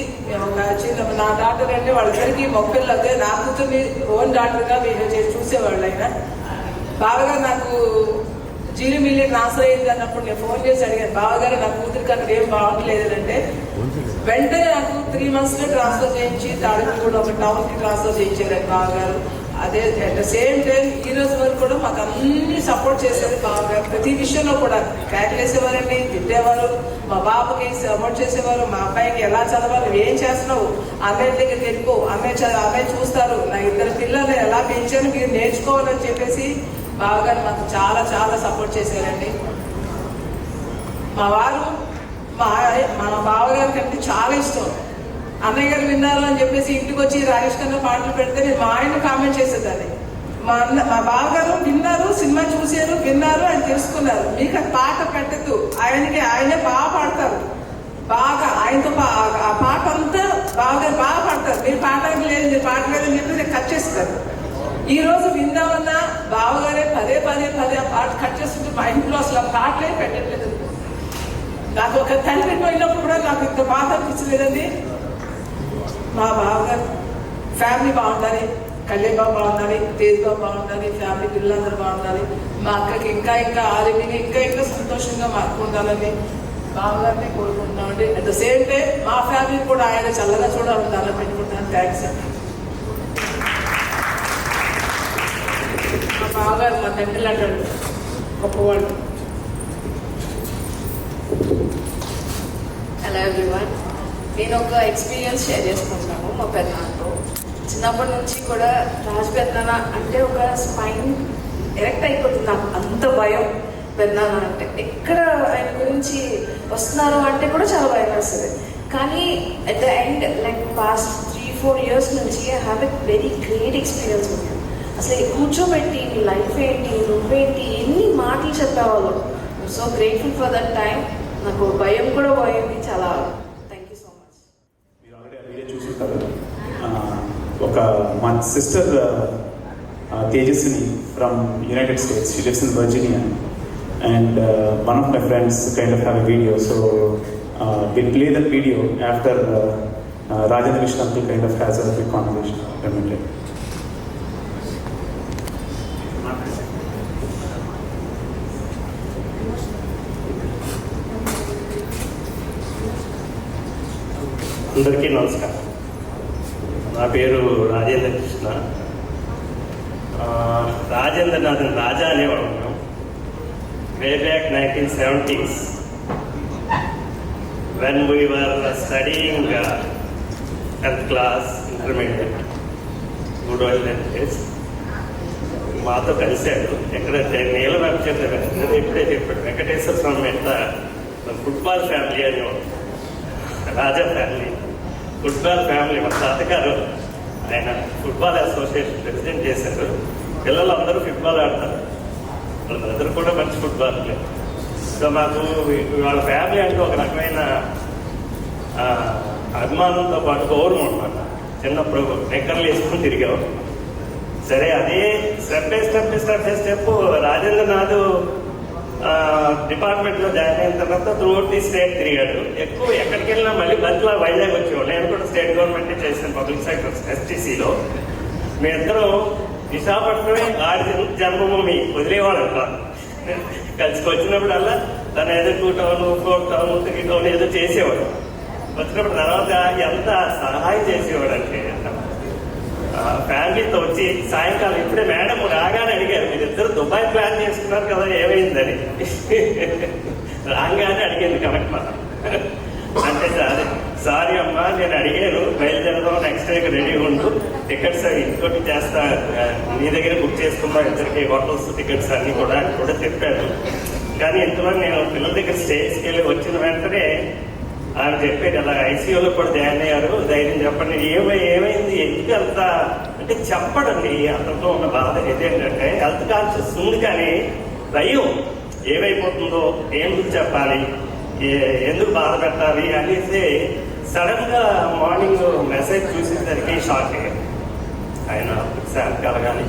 Speaker 3: ఒక చిన్న నా డాక్టర్ అంటే వాళ్ళిద్దరికి మొక్కలు అయితే నా కూతుర్ని ఓన్ డాక్టర్గా బిహేవ్ చేసి చూసేవాళ్ళు. ఆయన బాగా నాకు జీలిమిల్లి ట్రాన్స్ఫర్ అయింది అన్నప్పుడు నేను ఫోన్ చేసి అడిగాను, బావగారు నా కూతురికి అక్కడ ఏం బాగుంటలేదు అంటే వెంటనే నాకు 3 monthsలో ట్రాన్స్ఫర్ చేయించి తాడిపూడి ఒక టౌన్కి ట్రాన్స్ఫర్ చేయించారు బావగారు. అదే అట్ ద సేమ్ టైం ఈ రోజు వరకు కూడా మాకు అన్ని సపోర్ట్ చేసేది బావగారు. ప్రతి విషయంలో కూడా క్యాక్ వేసేవారండి, తిట్టేవారు, మా బాబుకి సపోర్ట్ చేసేవారు, మా అబ్బాయికి ఎలా చదవాలి, ఏం చేస్తున్నావు, అన్నయ్య దగ్గరికి వెళ్ళిపో, అన్నయ్య చూస్తారు, నా 2 పిల్లలు ఎలా పెంచాను మీరు నేర్చుకోవాలని చెప్పేసి బావగారు మాకు చాలా చాలా సపోర్ట్ చేశారండి. మా వారు మా బావగారికి అంటే చాలా ఇష్టం. అన్నయ్య గారు విన్నారు అని చెప్పేసి ఇంటికి వచ్చి రాజేష్ ఖన్నా పాటలు పెడితే నేను మా ఆయన కామెంట్ చేసేదాన్ని. మా బావగారు విన్నారు, సినిమా చూశారు, విన్నారు, ఆయన తెలుసుకున్నారు, మీకు ఆ పాట పెట్టద్దు, ఆయనే బాగా పాడతారు, బాగా ఆయనతో ఆ పాట అంతా బావగారు బాగా పాడతారు, మీరు పాట లేదు మీరు పాట లేదని చెప్పి నేను కట్ చేస్తారు. ఈ రోజు విందామన్నా బావగారే పదే ఆ పాట కట్ చేస్తుంటే మా ఇంట్లో అసలు ఆ పాటలే పెట్టట్లేదు. నాకు ఒక తండ్రి పోయినప్పుడు కూడా నాకు ఇంత బాధ అనిపించలేదండి. మా బావగారు ఫ్యామిలీ బాగుండాలి, కళ్యాణ్ బాబు బాగుండాలి, తేజ్ బాబు బాగుండాలి, ఫ్యామిలీ పిల్లలందరూ బాగుండాలి, మా అక్కకి ఇంకా ఆరోగ్యంగా ఇంకా సంతోషంగా మా అక్క ఉండాలని బావగారిని కోరుకుంటున్నామండి. అట్ ద సేమ్ టైం మా ఫ్యామిలీ కూడా ఆయన చల్లగా చూడాలని దాన్ని పెట్టుకుంటున్నాను. థ్యాంక్స్ అండి. మా బావగారు మా తండ్రి అంటాడు, గొప్పవాళ్ళు.
Speaker 8: హలో ఎవ్రీవన్, నేను ఒక ఎక్స్పీరియన్స్ షేర్ చేసుకుంటాను మా పెద్దనాన్నతో. చిన్నప్పటి నుంచి కూడా రాజు పెద్దనాన్న అంటే ఒక స్పైన్ ఎరెక్ట్ అయిపోతుంది, నాకు అంత భయం పెద్దనాన్న అంటే. ఎక్కడ ఆయన గురించి వస్తున్నారు అంటే కూడా చాలా భయం వేస్తుంది. కానీ at the end like past 3-4 years నుంచి I have a very great experience ఉంది. అసలు కూర్చోబెట్టి నీ లైఫ్ ఏంటి, నువ్వేంటి, ఎన్ని మాటలు చెప్పేవాళ్ళు. So grateful for that time. నాకు భయం కూడా పోయింది చాలా. Thank you so much.
Speaker 11: మీరు ఆల్రెడీ ఆ వీడియో చూసుకుంటారు. ఒక మా sister Tejaswini from United States, she lives in Virginia, and one of my friends kind of have a video, so we'll play that video after Rajendra Krishna uncle kind of has a big conversation.
Speaker 12: అందరికీ నమస్కారం. నా పేరు రాజేంద్ర కృష్ణ. రాజేంద్రనాథ్ రాజా అనేవాడు. Way back 1970s when we were studying 10th class intermediate, good old days. మాతో కలిశాడు. ఎక్కడైతే నీలం చెప్పారు, ఇప్పుడే చెప్పాడు, వెంకటేశ్వర స్వామి ఎంత ఫుట్బాల్ ఫ్యామిలీ అనేవాడు. రాజా ఫ్యామిలీ, ఫుట్బాల్ ఫ్యామిలీ. మా తాతగారు ఆయన ఫుట్బాల్ అసోసియేషన్ ప్రెసిడెంట్ చేశారు. పిల్లలు అందరూ ఫుట్బాల్ ఆడతారు, వాళ్ళందరూ కూడా మంచి ఫుట్బాల్ ప్లేయర్. సో మాకు వాళ్ళ ఫ్యామిలీ అంటే ఒక రకమైన అభిమానంతో పాటు గౌరవం అనమాట. చిన్నప్పుడు నెక్కర్లు వేసుకుని తిరిగేవాడు. సరే, అదే స్టెప్ రాజేంద్రనాథ్ డిపార్ట్మెంట్లో జాయిన్ అయిన తర్వాత త్రూఅవుట్ ది స్టేట్ తిరిగాడు. ఎక్కువ ఎక్కడికి వెళ్ళినా మళ్ళీ బస్సులో వైజాగ్ వచ్చేవాడు. నేను కూడా స్టేట్ గవర్నమెంటే చేశాను, పబ్లిక్ సెక్టర్ STCలో. మీ ఇద్దరు విశాఖపట్నమే ఆడి జన్మభూమి వదిలేవాడు అంట. కలిసి వచ్చినప్పుడల్లా తను ఏదో 2 టౌన్ 4 టౌన్ 3 టౌన్ ఏదో చేసేవాడు. వచ్చినప్పుడు తర్వాత ఎంత సహాయం చేసేవాడు అంటే ఫ్యామిలీతో వచ్చి సాయంకాలం ఇప్పుడే మేడం రాగానే అడిగారు, మీరిద్దరు దుబాయ్ ప్లాన్ చేసుకున్నారు కదా, ఏమైందని. రాగానే అడిగింది కనెక్ట్ అంటే సారీ అమ్మా, నేను అడిగాను బయలుదేరదాం, నెక్స్ట్ వీక్ రెడీ ఉండు, టికెట్స్ ఇంకోటి చేస్తా, నీ దగ్గర బుక్ చేసుకున్నా ఇద్దరికి హోటల్స్ టికెట్స్ అన్నీ కూడా చెప్పాను. కానీ ఇంతలో నేను పిల్లల దగ్గర స్టేజ్కి వెళ్ళి వచ్చిన వెంటనే ఆయన చెప్పాడు, అలా ICUలో కూడా జాయిన్ అయ్యారు, ధైర్యం చెప్పండి. ఏమైంది ఎందుకు అంత అంటే చెప్పడండి. అతనిలో ఉన్న బాధ ఏదేంటంటే హెల్త్ కాన్షియస్ ఉంది, కానీ భయం ఏమైపోతుందో, ఎందుకు చెప్పాలి, ఎందుకు బాధ పెట్టాలి అనేసి సడన్ గా మార్నింగ్ మెసేజ్ చూసేసరికి షాక్ అయ్యారు. ఆయన శాంతి కలగాలి,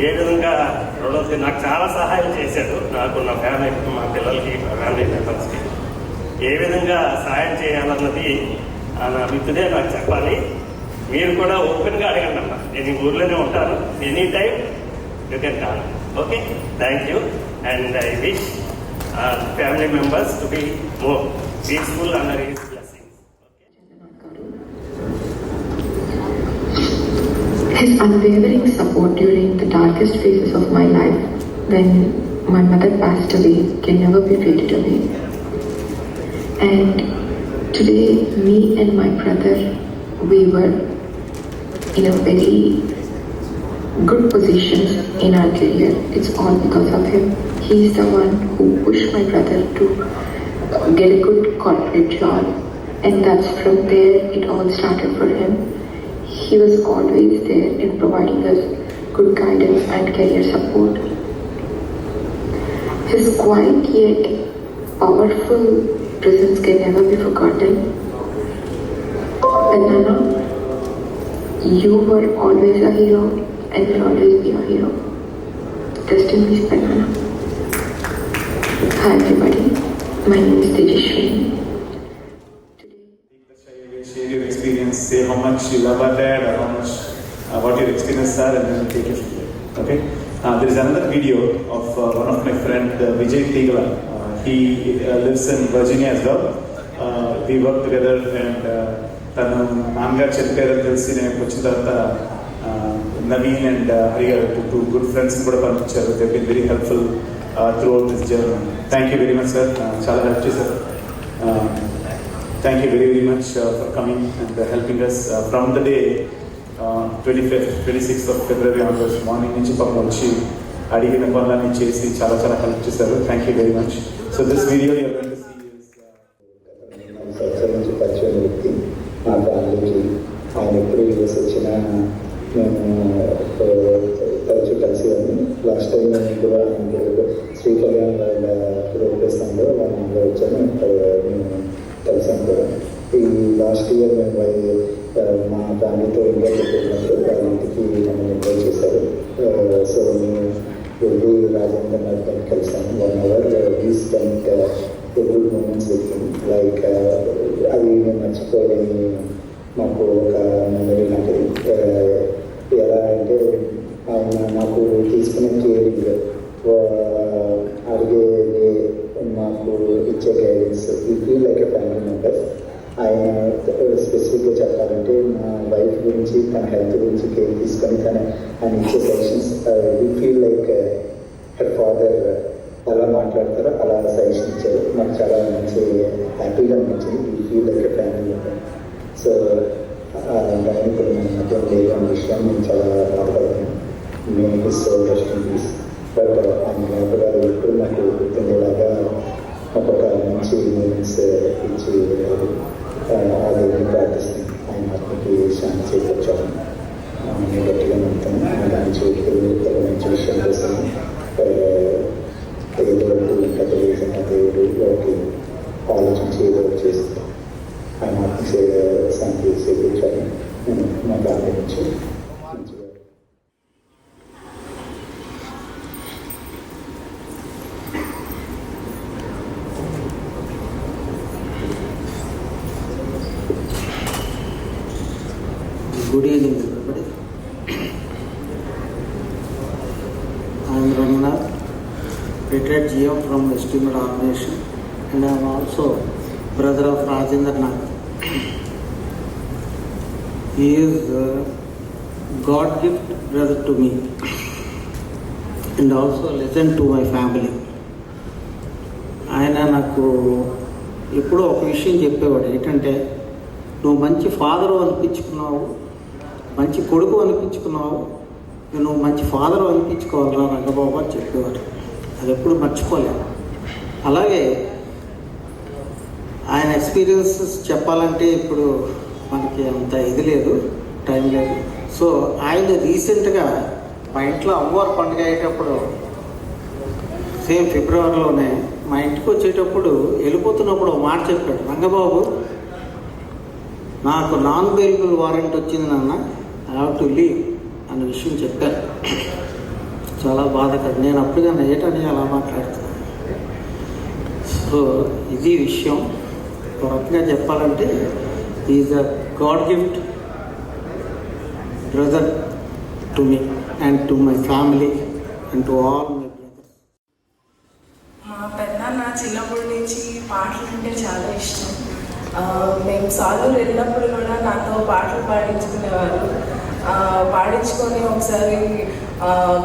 Speaker 12: ఏ విధంగా రెండోది నాకు చాలా సహాయం చేశాడు, నాకు నా ఫ్యామిలీకి, మా పిల్లలకి, మా ఫ్యామిలీ మెంబర్స్కి ఏ విధంగా సహాయం చేయాలన్నది నా మిత్రుడే నాకు చెప్పాలి. మీరు కూడా ఓపెన్గా అడగండి అమ్మా, నేను ఈ ఊర్లోనే ఉంటాను, any time you can call. Okay, thank you. And I wish family members to be more peaceful under his blessings.
Speaker 13: His unwavering support during the darkest phases of my life, when my mother passed away, can never be faded away. And today, me and my brother, we were in a very good positions in our career. It's all because of him. He is the one who pushed my brother to get a good corporate job, and that's from there it all started for him. He was always there in providing us good guidance and career support. His quiet yet powerful presence can never be forgotten. And Nana, you were always a hero and will always be a hero. Rest in peace, Nana. Hi everybody, my name is Tejaswini.
Speaker 11: Share your experience, say how much you love our dad or how much what your experiences are, and then take it from there. Okay? There is another video of one of my friend Vijay Tigala. He lives in Virginia as well. We work together, and tanu naamgar chepparu telsi nenu vachin tarvata Naveen and Harigaru, two good friends kuda pancharu. They have been very helpful throughout this journey. Thank you very much, sir. Chala help chesaru. Thank you very, very much for coming and helping us from the day 25th, 26th of February onwards. Morning నుంచి పాపం వచ్చి అడిగిన పనులన్నీ చేసి చాలా చాలా help చేశారు. Thank you very much. So this video you're going to see is
Speaker 14: సంవత్సరం నుంచి పరిచయం వ్యక్తి మా ఫ్యామిలీకి. ఆయన ఎప్పుడు యూఎస్ వచ్చినా మేము తరచూ కలిసి ఉంది. లాస్ట్ టైం మేము కూడా శ్రీ కళ్యాణ్ వాళ్ళ ప్రోగ్రెస్లో వాళ్ళ వచ్చాము, మేము కలిసాం కూడా. ఈ లాస్ట్ ఇయర్ మేము మా ఫ్యామిలీతో ఇండియా పెట్టినప్పుడు వాళ్ళ ఇంటికి మమ్మల్ని ఇన్వైట్ చేశారు. సో మేము వెళ్ళి రాజేంద్ర గారితో కలిసాము. 1 hour we spent good moments with him. Like అది మేము మర్చిపోలేని మాకు ఒక మెమరీ లాంటిది. ఎలా అంటే ఆయన మాకు తీసుకునే కేరింగ్, అడిగే మాకు ఇచ్చే guidance, we feel like a family members. ఆయన స్పెసిఫిక్గా చెప్పాలంటే మా వైఫ్ గురించి, తన హెల్త్ గురించి కేర్ తీసుకొని ఆయన ఇచ్చే suggestions, we feel like her father ఎలా మాట్లాడతారో అలా సజెషన్ ఇచ్చారు. మాకు చాలా మంచి హ్యాపీగా అనిపించింది. We feel like a family member. So అలాంటి ఇప్పుడు మన మధ్య లేదు అనే విషయం మేము చాలా బాధపడుతున్నాం. మేము so rest in peace. But ఆయన జ్ఞాపకాలు ఎప్పుడు మాకు గుర్తుండేలాగా ఒక్కొక్క మంచి మూమెంట్స్ ఇచ్చి అది ప్రార్థిస్తాం. ఆయన ఆత్మకి శాంతి చేకూర్చాము. మేము గట్టిగా నమ్ముతాము. మంచి మంచి విషయం కోసం ఏదో ఇంకా తెలియకుండా దేవుడు వారికి ఆలోచించి ఏదో చేస్తాం. ఆయన ఆత్మ శాంతి చేకూర్చాలని నేను మాకు ఆలోచించి మంచిగా.
Speaker 15: Good evening, everybody. I am Ranganath, retired GM from Estimate Organization, and I am also brother of Rajendra Nath. He is a God gift brother to me, and also a legend to my family. ఆయన నాకు ఎప్పుడో ఒక విషయం చెప్పేవాడు, ఏంటంటే నువ్వు మంచి father అనిపించుకున్నావు, మంచి కొడుకు అనిపించుకున్నావు, నువ్వు మంచి ఫాదరు అనిపించుకోవాలరా రంగబాబు అని చెప్పేవారు. అది ఎప్పుడు మర్చిపోలేము. అలాగే ఆయన ఎక్స్పీరియన్సెస్ చెప్పాలంటే ఇప్పుడు మనకి అంత ఇది లేదు, టైం లేదు. సో ఆయన రీసెంట్గా మా ఇంట్లో అమ్మవారి పండుగ అయ్యేటప్పుడు సేమ్ ఫిబ్రవరిలోనే మా ఇంటికి వచ్చేటప్పుడు వెళ్ళిపోతున్నప్పుడు ఒక మాట చెప్పాడు, రంగబాబు నాకు నాన్ బెయిలబుల్ వారెంట్ వచ్చింది నాన్న, ఐ హ్యావ్ టు లీవ్ అనే విషయం చెప్పారు. చాలా బాధకరం. నేను అప్పుడుగా ఏటని అలా మాట్లాడుతున్నాను. సో ఇది విషయం. ఒక రకంగా చెప్పాలంటే is a God gift brother to me and to my family and to all my brothers.
Speaker 16: మా పెద్దనాన్న చిన్నప్పటి నుంచి పాటలు అంటే చాలా ఇష్టం. మేము సాలూరు వెళ్ళినప్పుడు కూడా నాతో పాటలు పాడించుకునేవారు. పాడించుకొని ఒకసారి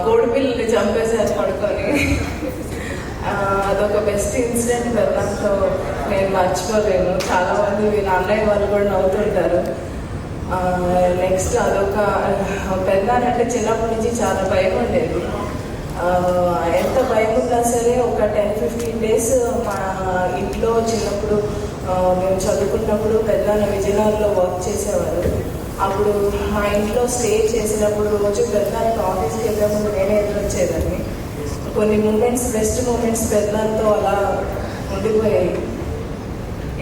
Speaker 16: కోడిపిల్లని చంపేశారు పడుకొని. అదొక బెస్ట్ ఇన్సిడెంట్ పెద్దనాన్నతో నేను మర్చిపోలేను. చాలామంది వీళ్ళ అన్నయ్య వాళ్ళు కూడా నవ్వుతుంటారు. నెక్స్ట్ అదొక పెద్దనాన్న అంటే చిన్నప్పటి నుంచి చాలా భయం ఉండేది. ఎంత భయం ఉన్నా సరే ఒక 10-15 days మా ఇంట్లో చిన్నప్పుడు మేము చదువుకున్నప్పుడు పెద్దనాన్న విజయనగరంలో వర్క్ చేసేవారు. అప్పుడు మా ఇంట్లో స్టే చేసినప్పుడు రోజు పెద్దనాన్నతో ఆఫీస్కి వెళ్ళినప్పుడు నేనే ఎదురొచ్చేదాన్ని. కొన్ని మూమెంట్స్, బెస్ట్ మూమెంట్స్ పెద్దనాన్నతో అలా ఉండిపోయాయి.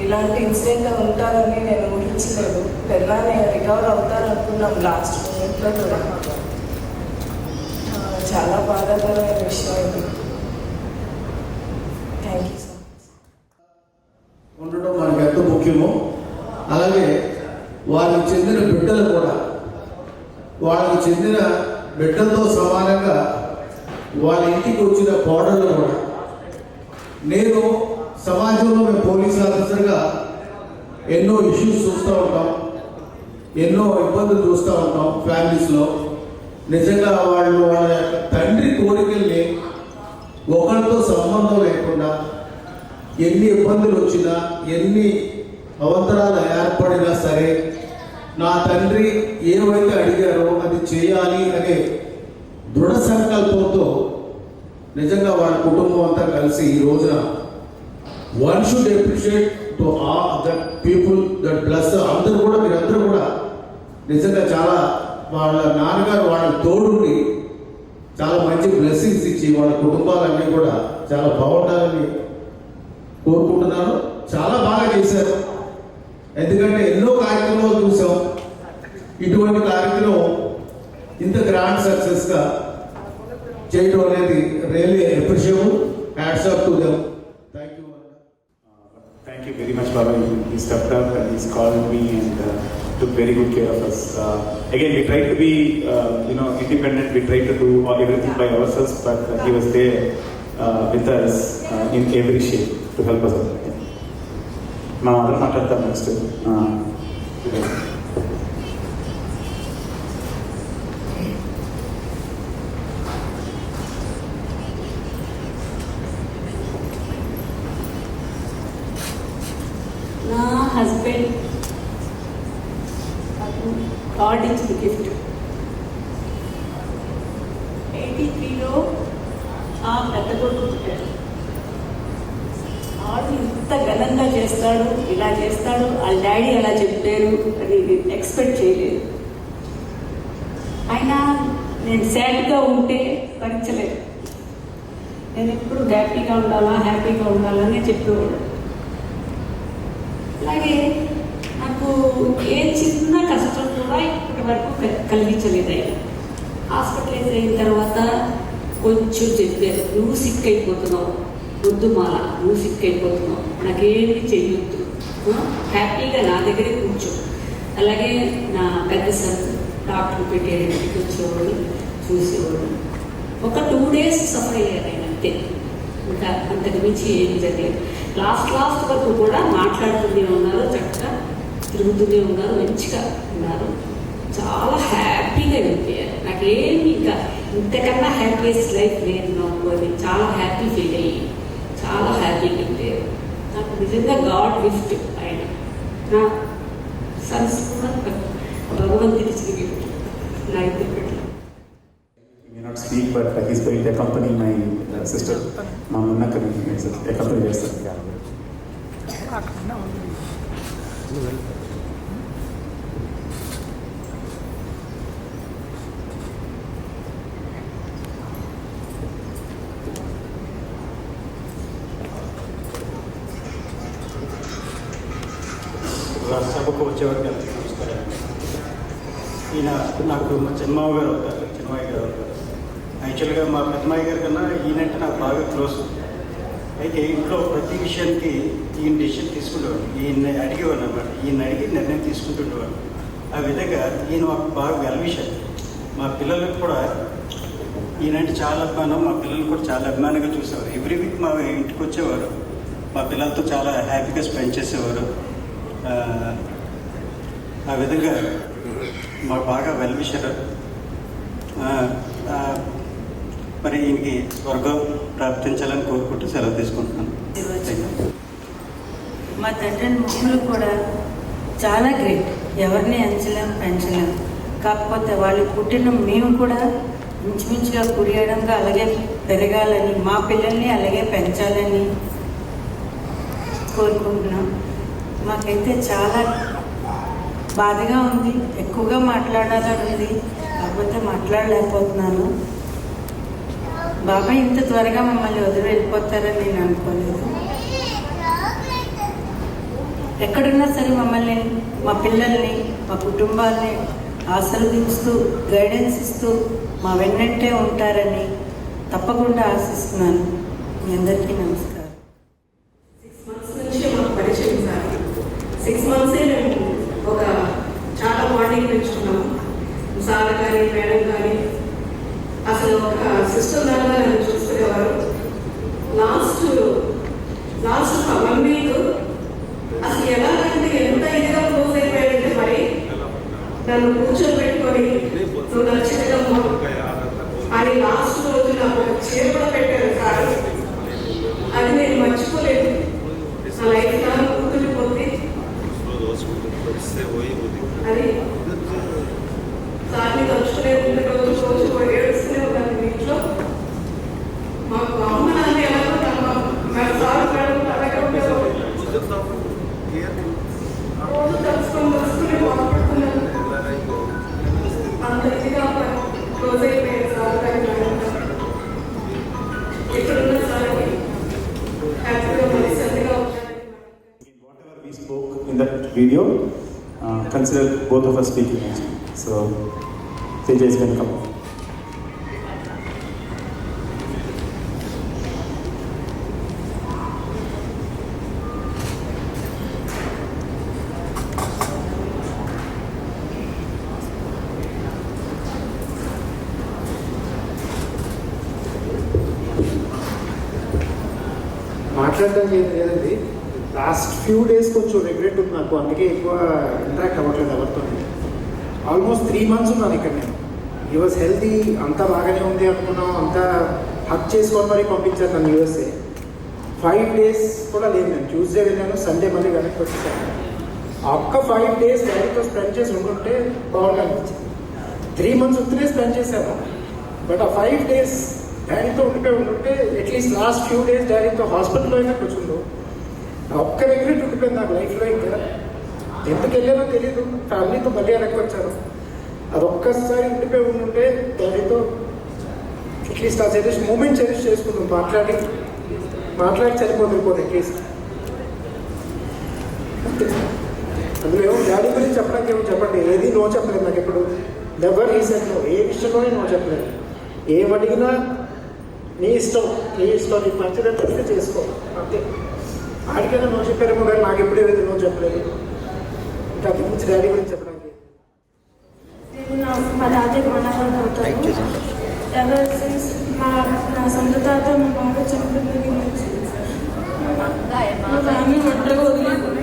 Speaker 16: ఇలాంటి ఇన్సిడెంట్ ఉంటారని నేను ఊహించలేదు. పెద్దనాన్న రికవర్ అవుతారనుకున్నాం లాస్ట్ మూమెంట్లో కూడా. చాలా బాధాకరమైన విషయం ఇది. Thank you so much.
Speaker 2: ఉండడం మనకు ఎంత ముఖ్యమో అలాగే వారికి చెందిన బిడ్డలు కూడా వాళ్ళకి చెందిన బిడ్డలతో సమానంగా వాళ్ళ ఇంటికి వచ్చిన కోడళ్ళు కూడా. నేను సమాజంలో మేము పోలీస్ ఆఫీసర్గా ఎన్నో ఇష్యూస్ చూస్తూ ఉంటాం, ఎన్నో ఇబ్బందులు చూస్తూ ఉంటాం ఫ్యామిలీస్లో. నిజంగా వాళ్ళ తండ్రి కోరికల్ని ఒకరితో సంబంధం లేకుండా ఎన్ని ఇబ్బందులు వచ్చినా, ఎన్ని అవంతరాలు ఏర్పడినా సరే నా తండ్రి ఏవైతే అడిగారో అది చేయాలి అనే దృఢ సంకల్పంతో నిజంగా వాళ్ళ కుటుంబం అంతా కలిసి ఈ రోజున one should appreciate to that people that plus అందరూ కూడా, మీరందరూ కూడా నిజంగా చాలా వాళ్ళ నాన్నగారు వాళ్ళకి తోడుండి చాలా మంచి బ్లెస్సింగ్స్ ఇచ్చి వాళ్ళ కుటుంబాలన్నీ కూడా చాలా బాగుండాలని కోరుకుంటున్నాను. చాలా బాగా చేశారు. ఎందుకంటే ఎన్నో కార్యక్రమాలు చూసాం. ఇటువంటి కార్యక్రమం ఇంత గ్రాండ్ సక్సెస్గా చేయడం అనేది really appreciable. Hats off to them. Thank you.
Speaker 11: Thank you very much, Baba. He stepped up and he's called me and took very good care of us. Again, we tried to be, independent. We tried to do everything by ourselves, but he was there with us in every shape to help us out. My mother matters next.
Speaker 17: నా husband God ఇచ్చిన gift. 83లో ఆ పెద్ద కొడుకు పుట్టాడు. ఆడు ఇంత ఘనంగా చేస్తాడు, ఇలా చేస్తాడు, వాళ్ళ డాడీ అలా చెప్పారు అది ఎక్స్పెక్ట్ చేయలేదు. అయినా నేను సాడ్గా ఉంటే భరించలేదు. నేను ఎప్పుడు హ్యాపీగా ఉండాలని చెప్పేవాడు. అలాగే నాకు ఏ చిన్న కష్టం కూడా ఇప్పటి వరకు కలిగించలేదు. ఆయన హాస్పిటలైజ్ అయిన తర్వాత కొంచెం చెప్పారు, నువ్వు సిక్ అయిపోతున్నావు, వద్దు మాల, నువ్వు సిక్ అయిపోతున్నావు, నాకేమి చెయ్యొద్దు, హ్యాపీగా నా దగ్గరే కూర్చో. అలాగే నా పెద్ద సార్ డాక్టర్ పెట్టారు, ఇంటికి వచ్చేవాడు, చూసేవాడు. ఒక 2 days సఫర్ అయ్యారు ఆయన అంతే. ఇంకా అంతకు మించి ఏమి జరిగేది. లాస్ట్ వరకు కూడా మాట్లాడుతూనే ఉన్నారు, చక్కగా తిరుగుతూనే ఉన్నారు, మంచిగా ఉన్నారు, చాలా హ్యాపీగా వెళ్ళిపోయారు. నాకేమి ఇంకా ఇంతకన్నా హ్యాపీయెస్ట్ లైఫ్ లేదు నాకు. అది చాలా హ్యాపీ ఫీల్ అయ్యి చాలా హ్యాపీగా వెళ్ళిపోయారు. నాకు నిజంగా గాడ్ గిఫ్ట్ ఆయన. నా సన్స్ కూడా భగవంతుడి ఇచ్చిన గిఫ్ట్ నా ఇద్దరు పెట్టలేదు.
Speaker 11: May not speak, but he's going to accompany my sister. మా అన్నకు accompany చేస్తారు.
Speaker 18: సభకు వచ్చేవారికి నమస్కారం. ఈయన నాకు మా చిన్నమావ గారు అవుతారు, చిన్నమాయ గారు అవుతారు. యాక్చువల్గా మా పెద్దమ్మాయి గారి కన్నా ఈయనంటే నాకు బాగా క్లోజ్. అయితే ఇంట్లో ప్రతి విషయానికి ఈయన డెసిషన్ తీసుకుంటేవాడు, ఈయన అడిగేవాడు అన్నమాట. ఈయన అడిగి నిర్ణయం తీసుకుంటుండేవాడు. ఆ విధంగా ఈయన మాకు బాగా వెల్విషర్. మా పిల్లలకు కూడా ఈయనంటే చాలా అభిమానం. మా పిల్లలు కూడా చాలా అభిమానంగా చూసేవారు. ఎవ్రీ వీక్ మా ఇంటికి వచ్చేవారు. మా పిల్లలతో చాలా హ్యాపీగా స్పెండ్ చేసేవారు. ఆ విధంగా మాకు బాగా వెల్విషర్. మరి ఈయనకి స్వర్గం ప్రాప్తించాలని కోరుకుంటూ సెలవు తీసుకుంటున్నాను.
Speaker 19: మా తండ్రి ముగ్గురు కూడా చాలా గ్రేట్. ఎవరిని అంచలేం పెంచలేం. కాకపోతే వాళ్ళు పుట్టిన మేము కూడా ఇంచుమించుగా కుడియడంగా అలాగే పెరగాలని, మా పిల్లల్ని అలాగే పెంచాలని కోరుకుంటున్నాం. మాకైతే చాలా బాధగా ఉంది, ఎక్కువగా మాట్లాడాలని ఉంది, కాకపోతే మాట్లాడలేకపోతున్నాను. బాబాయ్ ఇంత త్వరగా మమ్మల్ని వదిలి వెళ్ళిపోతారని నేను అనుకోలేదు. ఎక్కడున్నా సరే మమ్మల్ని, మా పిల్లల్ని, మా కుటుంబాల్ని ఆశీర్వదిస్తూ గైడెన్స్ ఇస్తూ మా వెన్నంటే ఉంటారని తప్పకుండా ఆశిస్తున్నాను. మీ అందరికీ నమస్కారం.
Speaker 20: 6 months నుంచి మాకు పరిచయం సార్. 6 months మేము ఒక చాలా బాండింగ్ పెంచుకున్నాము. సార్ కానీ మేడం కానీ అసలు ఒక సిస్టర్ లాగా నన్ను చూసుకునేవారు. లాస్ట్ 1 week అసలు ఎలాగంటే ఎంత ఇదిగా క్లోజ్ అయిపోయాడంటే మరి నన్ను కూర్చోబెట్టుకొని నువ్వు నచ్చినమ్మా అని లాస్ట్ రోజు నాకు ఒక చీర కూడా పెట్టారు సార్. అది నేను మర్చిపోలేదు. నా లైఫ్ లాగా గుర్తుండిపోతుంది. అది సార్ని తలుచుకునే రోజు ఏడుస్తూనే ఉన్నాను ఇంట్లో. మాకు అమ్మ నాన్న ఎలాగో సార్ మేడం అలాగే ఉంటారు. రోజు తలుచుకొని వస్తూనే బాగుపడుతున్నాను. అంత ఇదిగా క్లోజ్ అయిపోయారు సార్ గారి మేడం. ఎక్కడున్న సార్కి హ్యాపీగా మనశ్శాంతిగా ఉంటారని.
Speaker 11: Whatever we spoke in that video, consider both of us speaking actually. So, Teja is going to come.
Speaker 1: మాట్లాడడానికి ఏం లేదండి. లాస్ట్ ఫ్యూ డేస్ కొంచెం రిగ్రెట్ ఉంది నాకు, అందుకే ఎక్కువ ఇంటరాక్ట్ అవ్వట్లేదు ఎవరితో. ఆల్మోస్ట్ 3 months ఉన్నాను ఇక్కడ నేను. హీ వాజ్ హెల్తీ, అంతా బాగానే ఉంది అనుకున్నాం, అంతా హక్ చేసుకొని మరీ పంపించారు నన్ను యూఎస్ఏ. 5 days కూడా లేదు. నేను ట్యూస్డే వెళ్ళాను, సండే మళ్ళీ వెనక్కి వచ్చేసాను. ఆ ఒక్క 5 days డాడీతో స్పెండ్ చేసి ఉంటుంటే బాగుంది అనిపించింది. 3 months ఉత్తరే స్పెండ్ చేశాను, బట్ ఆ 5 days డాడీతో ఉంటుంటే అట్లీస్ట్ లాస్ట్ ఫ్యూ డేస్ డాడీతో హాస్పిటల్లో అయినా కూర్చుందో. ఒక్క రిగ్రెట్ ఉండిపోయింది నాకు లైఫ్లో. ఇంకా ఎందుకు వెళ్ళానో తెలియదు, ఫ్యామిలీతో మళ్ళీ వెనక్కి వచ్చాను. అది ఒక్కసారి ఉండిపోయి ఉంటుంటే డాడీతో అట్లీస్ట్ ఆ మూమెంట్ చెరిష్ చేసుకుందాం. మాట్లాడి సరిపోతుంది అట్లీస్ట్. అందులో ఏమో డాడీ గురించి చెప్పడానికి ఏమో చెప్పండి, ఏది నో చెప్పలేదు నాకు ఎప్పుడు. నెవర్ రీసెంట్లో ఏ విషయంలోనే నో చెప్పలేదు. ఏమడిగినా నీ ఇష్టం, నీకు మంచిదని చెప్తే చేసుకో అంతే. ఆడికైనా నో చెప్పారేమో కానీ నాకు ఎప్పుడు ఏదైతే నో చెప్పలేదు. ఇంకా అది గురించి డాడీ గురించి చెప్పడానికి
Speaker 6: మా తాతయ్య మనవాళ్ళు అవుతారు. ఎవర్ సిన్స్ నా సొంత తాత మా బాగా చనిపోయిన నుంచి మా ఫ్యామిలీ ఒంటరిగా వదిలేకుండా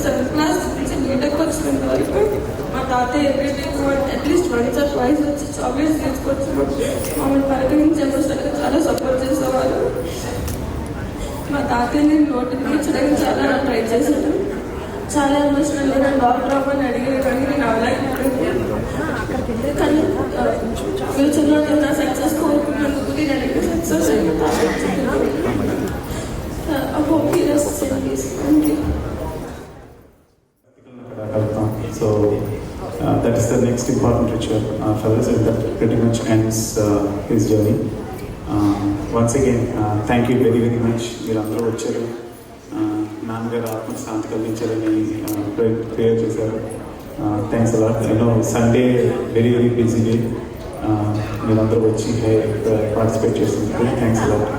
Speaker 6: 7th class నుంచి బీటెక్ వచ్చినంత వరకు మా తాతయ్య ఎవ్రీడే అట్లీస్ట్ 1 or 2 వచ్చి చాక్లెట్స్ తీసుకొచ్చి మమ్మల్ని పలకరించేసరికి చాలా సపోర్ట్ చేసేవారు. మా తాతయ్యని నోటికి తీర్చడానికి చాలా ట్రై చేశాను. చాలా ఎమోషనల్. నేను డాక్టర్ అవ్వని అడిగి నేను అవ్వలేకపోయింది. కానీ ఫ్యూచర్లో నేను నా సక్సెస్ కోరుకున్నందుకు నేను అడిగిన success
Speaker 11: So that is the next important ritual for us, and that pretty much ends his journey. Once again, thank you very much. మీరందరూ వచ్చారు, నాన్నగారు ఆత్మకు శాంతి కలిగించారని ప్రేయర్ చేశారు. Thanks a lot. I know Sunday very busy day, మీరందరూ వచ్చి participate చేస్తున్నారు. Thanks a lot.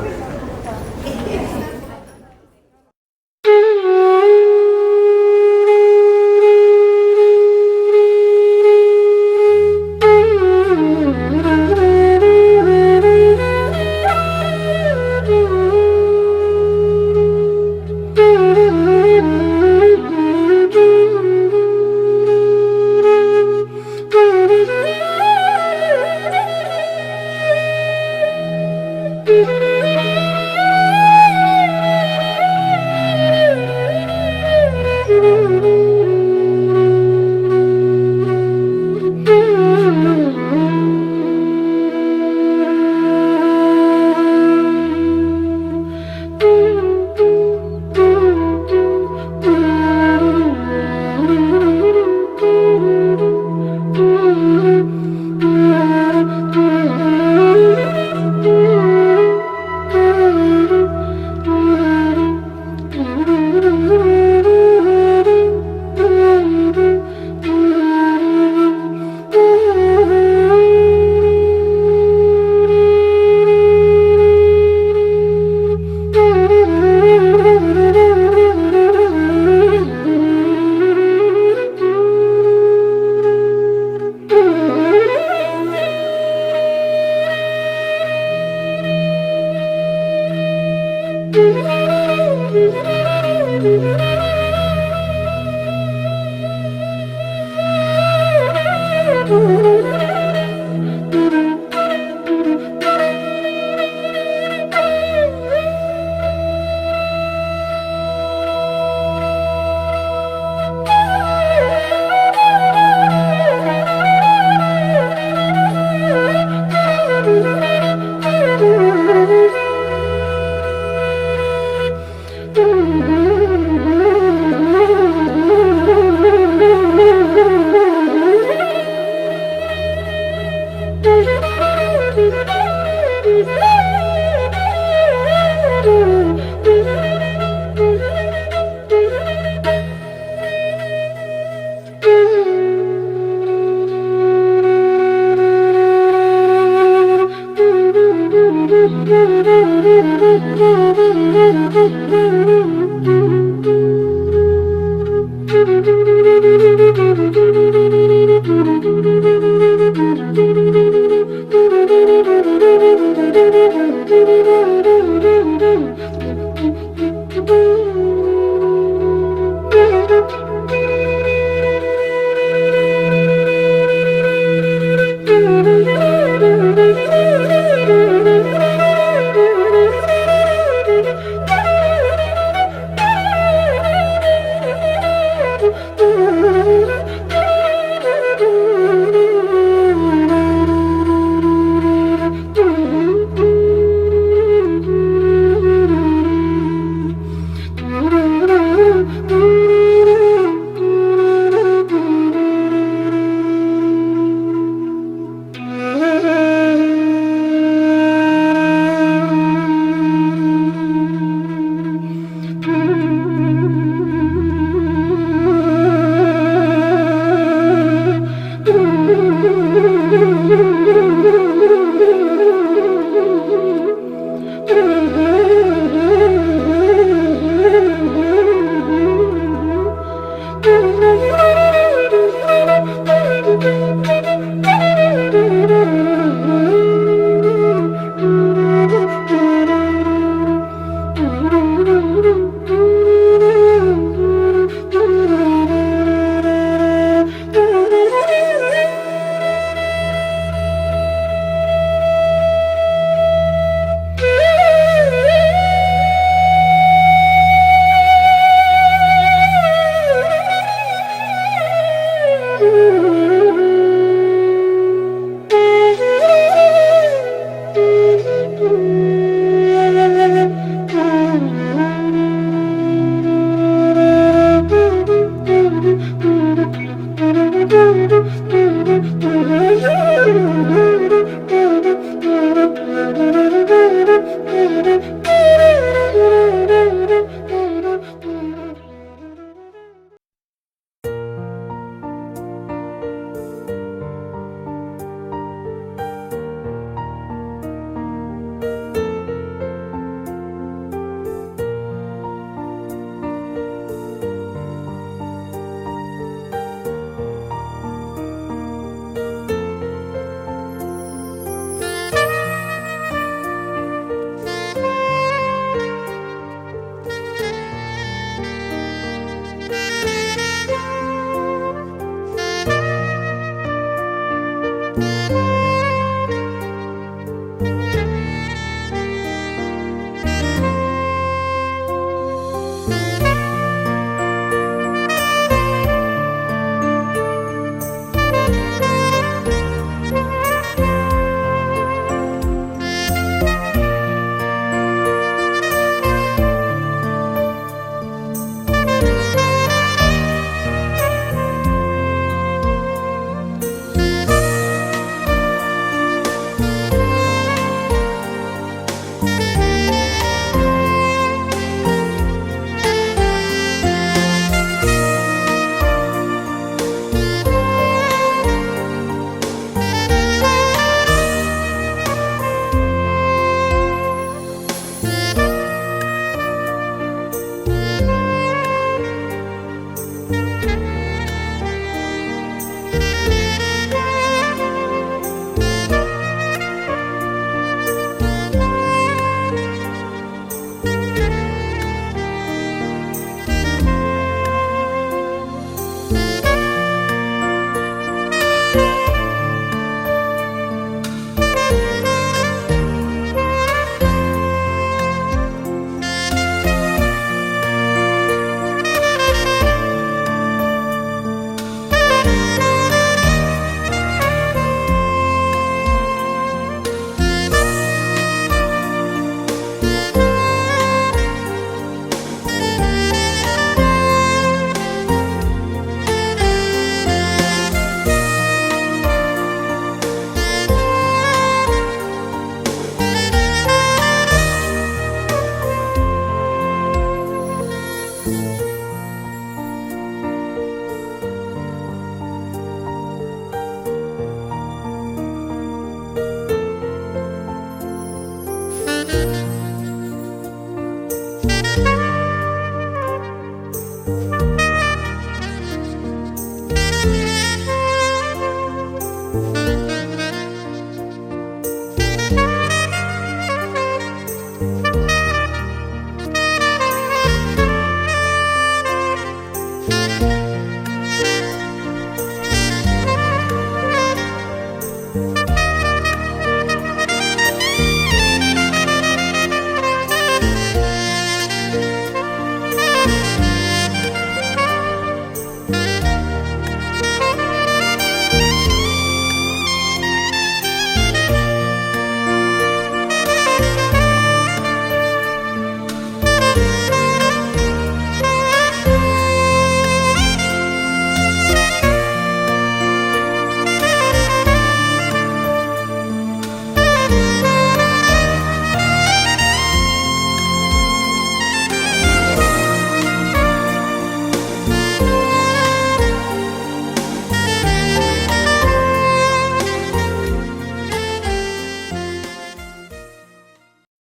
Speaker 6: Thank you.